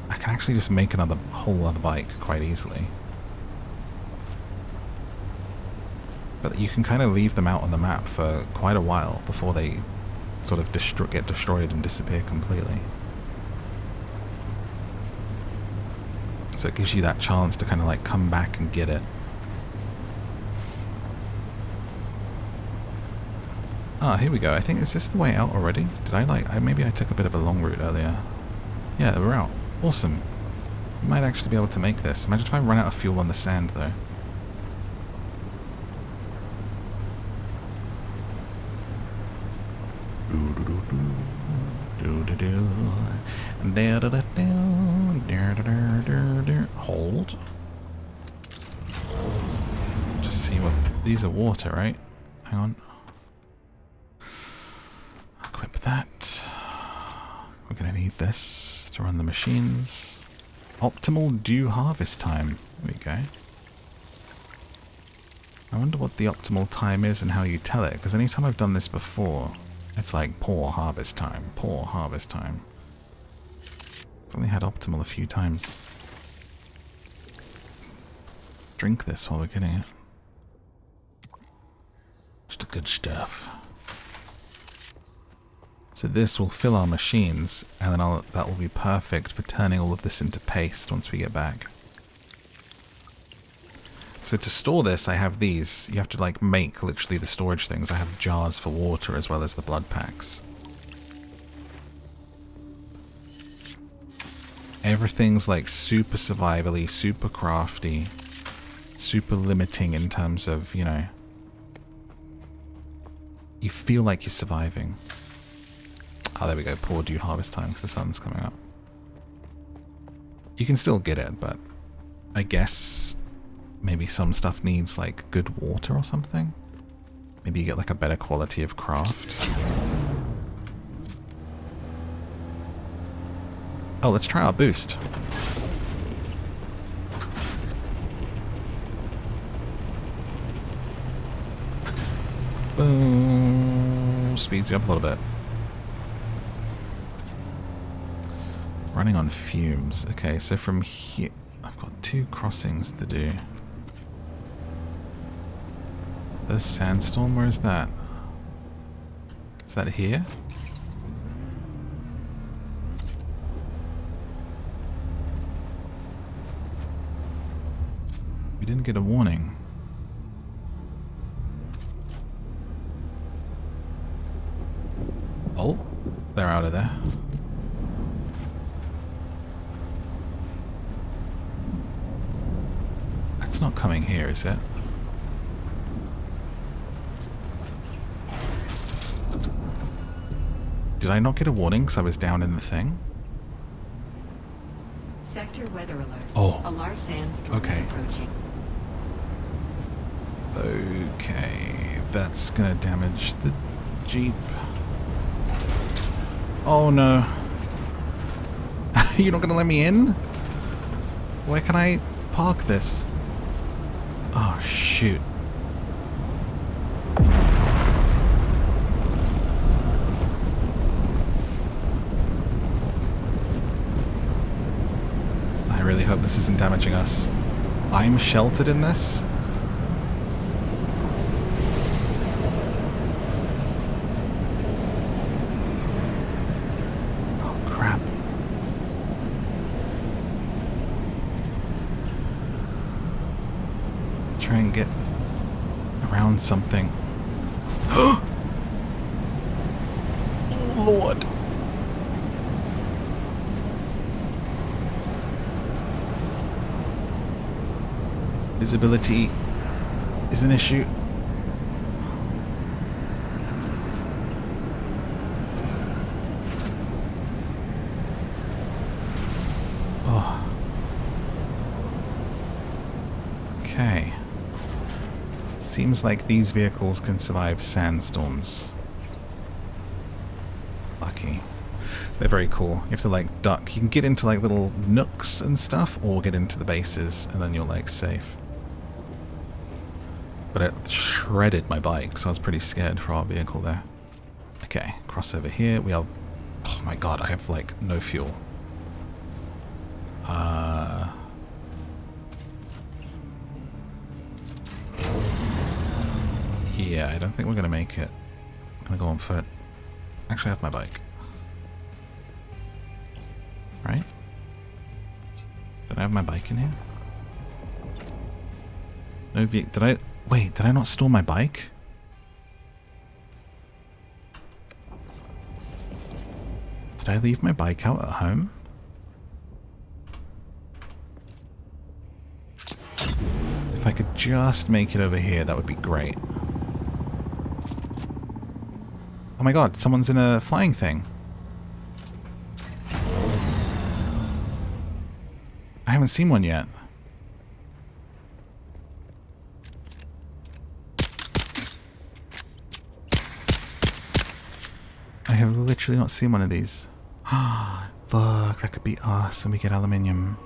I can actually just make another whole other bike quite easily. But you can kind of leave them out on the map for quite a while before they sort of get destroyed and disappear completely. So it gives you that chance to kind of come back and get it. Ah, here we go. I think, is this the way out already? Did I maybe I took a bit of a long route earlier. Yeah, we're out. Awesome. We might actually be able to make this. Imagine if I run out of fuel on the sand though. Hold. Just see what these are. Water, right? Hang on. Equip that. We're gonna need this to run the machines. Optimal dew harvest time. There we go. I wonder what the optimal time is and how you tell it, because anytime I've done this before, it's like poor harvest time, poor harvest time. I've only had optimal a few times. Drink this while we're getting it. Just the good stuff. So this will fill our machines, and then that will be perfect for turning all of this into paste once we get back. So to store this, I have these. You have to make literally the storage things. I have jars for water as well as the blood packs. Everything's super survivally, super crafty, super limiting in terms of, you know, you feel like you're surviving. Oh, there we go. Poor dew harvest time because the sun's coming up. You can still get it, but I guess maybe some stuff needs good water or something. Maybe you get a better quality of craft. Oh, let's try our boost. Boom. Speeds you up a little bit. Running on fumes. Okay, so from here, I've got 2 crossings to do. The Sandstorm, where is that? Is that here? We didn't get a warning. Oh, they're out of there. That's not coming here, is it? Did I not get a warning because I was down in the thing? Sector weather alert. Oh. A large sandstorm Okay. is approaching. Okay, that's gonna damage the Jeep. Oh no. You're not gonna let me in? Where can I park this? Oh shoot. I really hope this isn't damaging us. I'm sheltered in this? Oh crap. Try and get around something. Oh, Lord. Visibility is an issue. Oh. Okay. Seems like these vehicles can survive sandstorms. Lucky. They're very cool. You have to like duck. You can get into like little nooks and stuff, or get into the bases, and then you're like safe. But it shredded my bike, so I was pretty scared for our vehicle there. Okay, cross over here. We are... Oh my god, I have like no fuel. Yeah, I don't think we're gonna make it. I'm gonna go on foot. Actually, I have my bike. Right? Did I have my bike in here? No did I... Wait, did I not store my bike? Did I leave my bike out at home? If I could just make it over here, that would be great. Oh my god, someone's in a flying thing. I haven't seen one yet. I have literally not seen one of these. Look, that could be us when we get aluminium.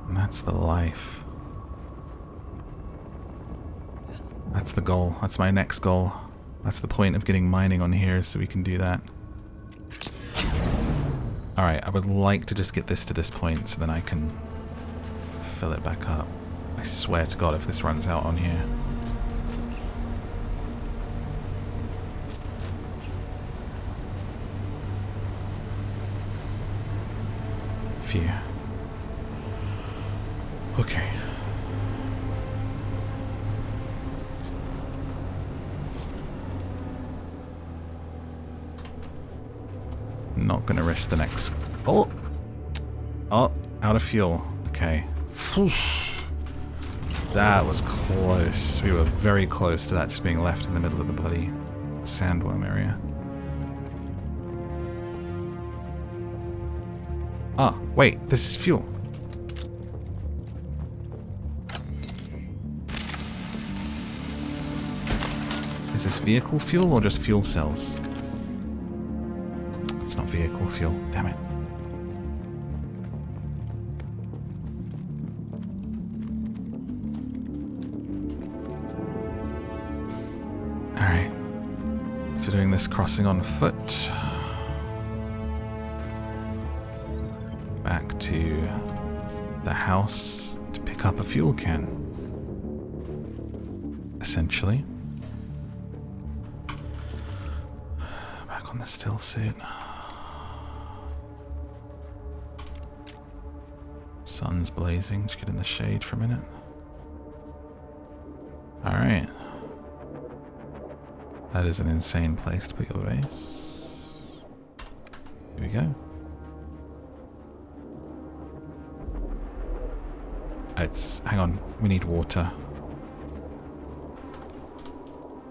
And that's the life. That's the goal. That's my next goal. That's the point of getting mining on here, so we can do that. Alright, I would like to just get this to this point so then I can fill it back up. I swear to God if this runs out on here. Phew. Okay. Not gonna risk the next... Oh! Oh, out of fuel. Okay. Whew. That was close. We were very close to that just being left in the middle of the bloody sandworm area. Ah, wait, this is fuel. Is this vehicle fuel or just fuel cells? It's not vehicle fuel, damn it. Alright. So we're doing this crossing on foot. Back to the house to pick up a fuel can. Essentially. Back on the still suit. Sun's blazing. Just get in the shade for a minute. Alright. That is an insane place to put your base. Here we go. Hang on, we need water.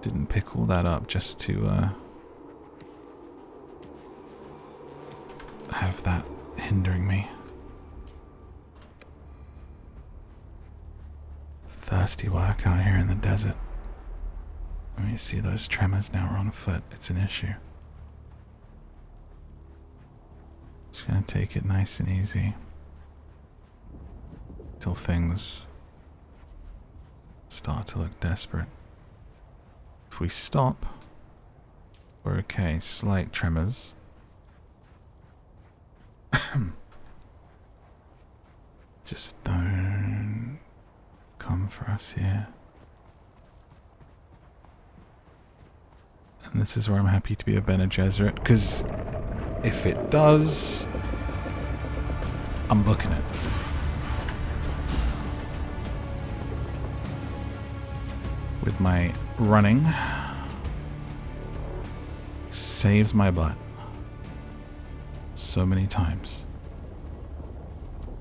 Didn't pick all that up just to have that hindering me. Thirsty work out here in the desert. Let me see those tremors now. We're on foot. It's an issue. Just gonna take it nice and easy. Till things start to look desperate. If we stop, we're okay. Slight tremors. Just don't come for us here. And this is where I'm happy to be a Bene Gesserit, because if it does, I'm booking it. with my running. Saves my butt. So many times.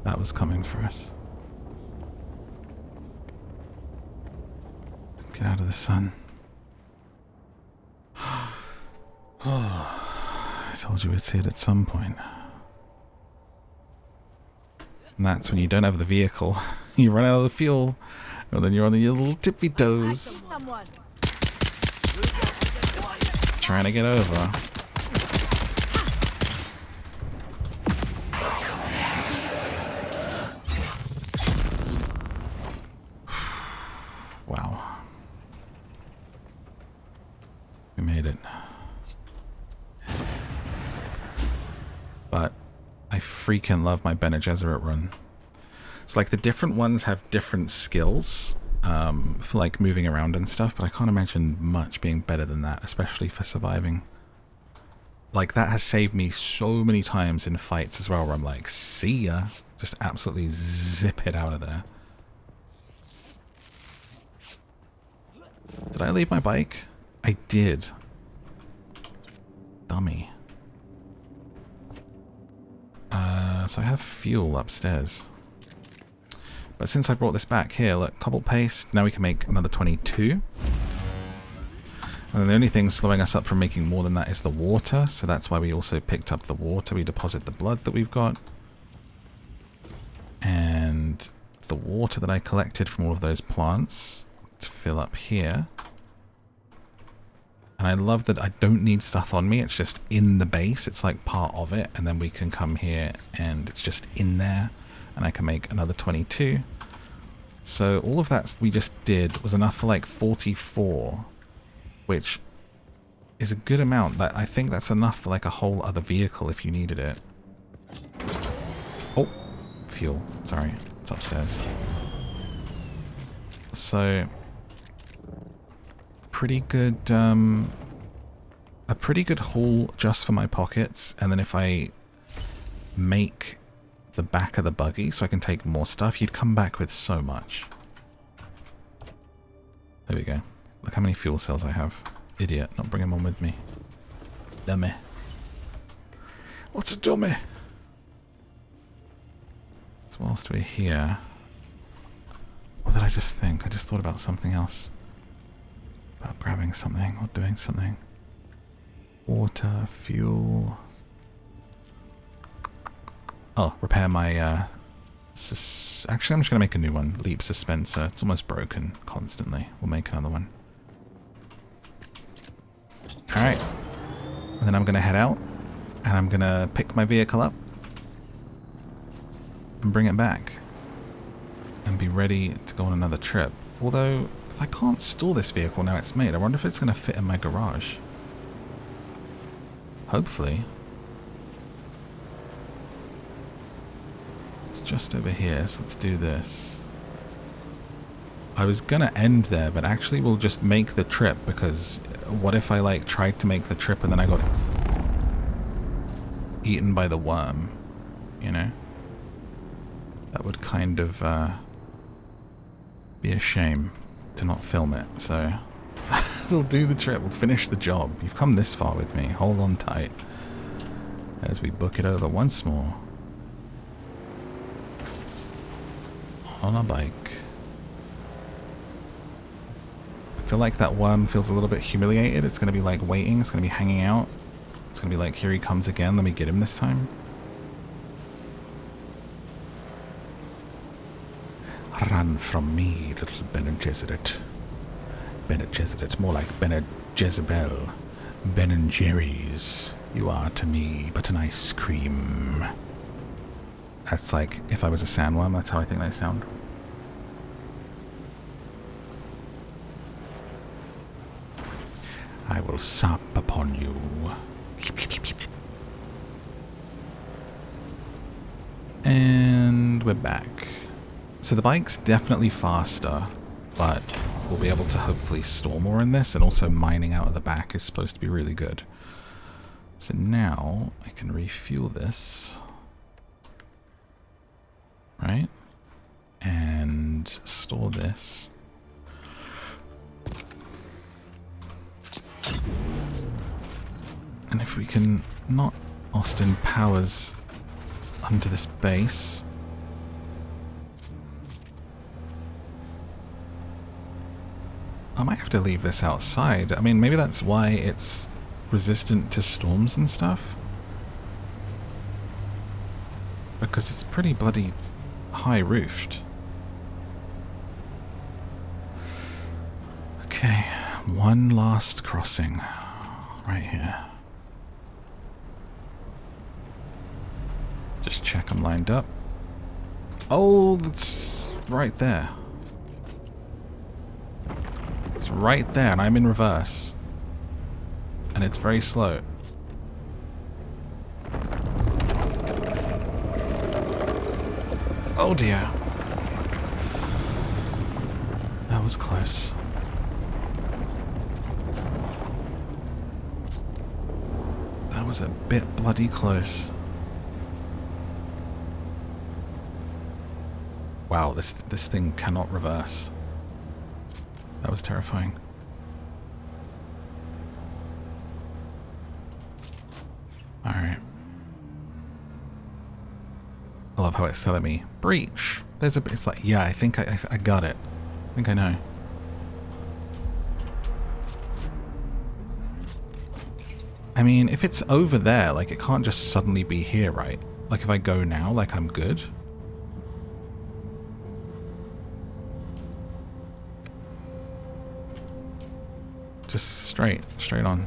That was coming for us. Get out of the sun. I told you we'd see it at some point. And that's when you don't have the vehicle. You run out of the fuel. And then you're on your little tippy toes. Trying to get over. Wow. We made it. But I freaking love my Bene Gesserit run. It's like the different ones have different skills for like moving around and stuff, but I can't imagine much being better than that, especially for surviving. Like that has saved me so many times in fights as well, where I'm like, see ya, just absolutely zip it out of there. Did I leave my bike? I did. Dummy. So I have fuel upstairs. But since I brought this back here, look, cobble paste, now we can make another 22. And then the only thing slowing us up from making more than that is the water, so that's why we also picked up the water. We deposit the blood that we've got. And the water that I collected from all of those plants to fill up here. And I love that I don't need stuff on me, it's just in the base, it's like part of it, and then we can come here and it's just in there, and I can make another 22. So all of that we just did was enough for like 44, which is a good amount. That I think that's enough for like a whole other vehicle if you needed it. Oh, fuel, sorry, it's upstairs. So pretty good, a pretty good haul just for my pockets, and then if I make the back of the buggy so I can take more stuff, you'd come back with so much. There we go. Look how many fuel cells I have. Idiot, not bringing one with me. Dummy. What's a dummy? So whilst we're here, what did I just think? I just thought about something else. About grabbing something or doing something. Water, fuel. Oh, repair my, actually I'm just going to make a new one. Leap suspenser. It's almost broken constantly. We'll make another one. Alright. And then I'm going to head out. And I'm going to pick my vehicle up. And bring it back. And be ready to go on another trip. Although, if I can't store this vehicle now it's made, I wonder if it's going to fit in my garage. Hopefully. It's just over here, so let's do this. I was going to end there, but actually we'll just make the trip, because what if I like tried to make the trip and then I got eaten by the worm, you know? That would kind of be a shame to not film it, so we'll do the trip, we'll finish the job. You've come this far with me, hold on tight as we book it over once more on a bike. I feel like that worm feels a little bit humiliated. It's going to be like waiting, it's going to be hanging out, it's going to be like, here he comes again, let me get him this time. Run from me, little Bene Gesserit. Bene Gesserit, more like Bene Jezebel. Ben and Jerry's. You are to me but an ice cream. That's like, if I was a sandworm, that's how I think they sound. I will sup upon you. And we're back. So the bike's definitely faster, but we'll be able to hopefully store more in this, and also mining out of the back is supposed to be really good. So now I can refuel this, right? And store this. if we can not Austin Powers under this base. I might have to leave this outside. I mean, maybe that's why it's resistant to storms and stuff. Because it's pretty bloody high roofed. Okay, one last crossing right here. Just check I'm lined up. Oh, that's right there. It's right there, and I'm in reverse. And it's very slow. Oh dear. That was close. That was a bit bloody close. Wow, this thing cannot reverse. That was terrifying. Alright. I love how it's telling me, breach. There's a, it's like, yeah, I think I got it. I think I know. I mean, if it's over there, like, it can't just suddenly be here, right? Like, if I go now, like, I'm good. Just straight on.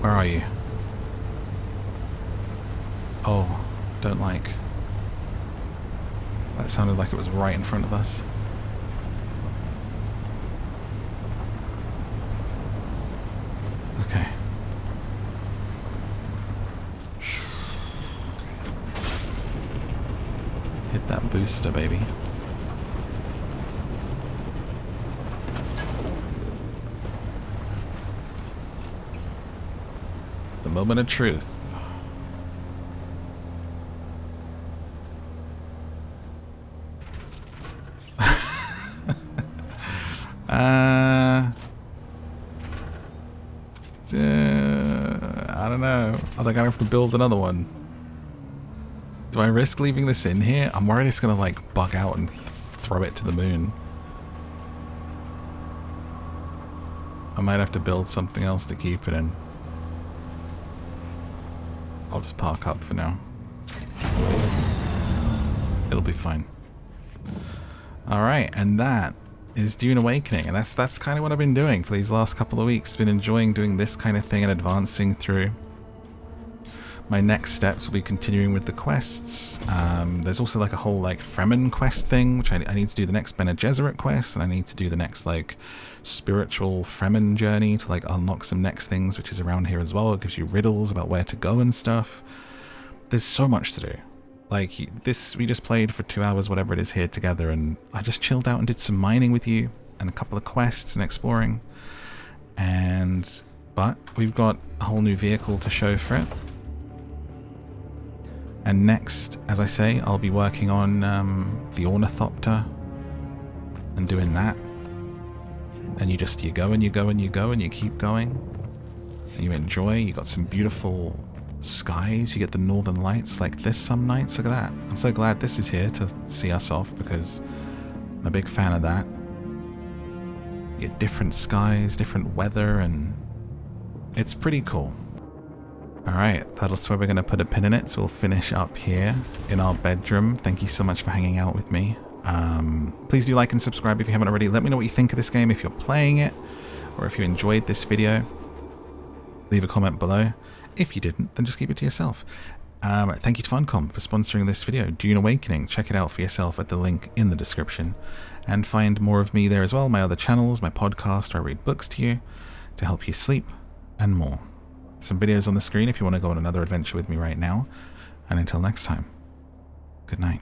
Where are you? Oh, don't like. That sounded like it was right in front of us. Okay. Hit that booster, baby. The moment of truth. I don't know. I think I have to build another one. Do I risk leaving this in here? I'm worried it's gonna like bug out and throw it to the moon. I might have to build something else to keep it in. I'll just park up for now. It'll be fine. Alright, and that is Dune Awakening, and that's kind of what I've been doing for these last couple of weeks. Been enjoying doing this kind of thing and advancing through. My next steps will be continuing with the quests. There's also like a whole like Fremen quest thing, which I need to do the next Bene Gesserit quest, and I need to do the next like spiritual Fremen journey to like unlock some next things, which is around here as well. It gives you riddles about where to go and stuff. There's so much to do. Like this, we just played for 2 hours, whatever it is, here together, and I just chilled out and did some mining with you and a couple of quests and exploring. But we've got a whole new vehicle to show for it. And next, as I say, I'll be working on the Ornithopter and doing that. And you go and you go and you go and you keep going. And you enjoy. You got some beautiful skies. You get the northern lights like this some nights. Look at that. I'm so glad this is here to see us off because I'm a big fan of that. You get different skies, different weather, and it's pretty cool. Alright, that's where we're going to put a pin in it, so we'll finish up here in our bedroom. Thank you so much for hanging out with me. Please do like and subscribe if you haven't already. Let me know what you think of this game if you're playing it, or if you enjoyed this video. Leave a comment below. If you didn't, then just keep it to yourself. Thank you to Funcom for sponsoring this video, Dune Awakening. Check it out for yourself at the link in the description. And find more of me there as well, my other channels, my podcast where I read books to you to help you sleep, and more. Some videos on the screen if you want to go on another adventure with me right now. And until next time, good night.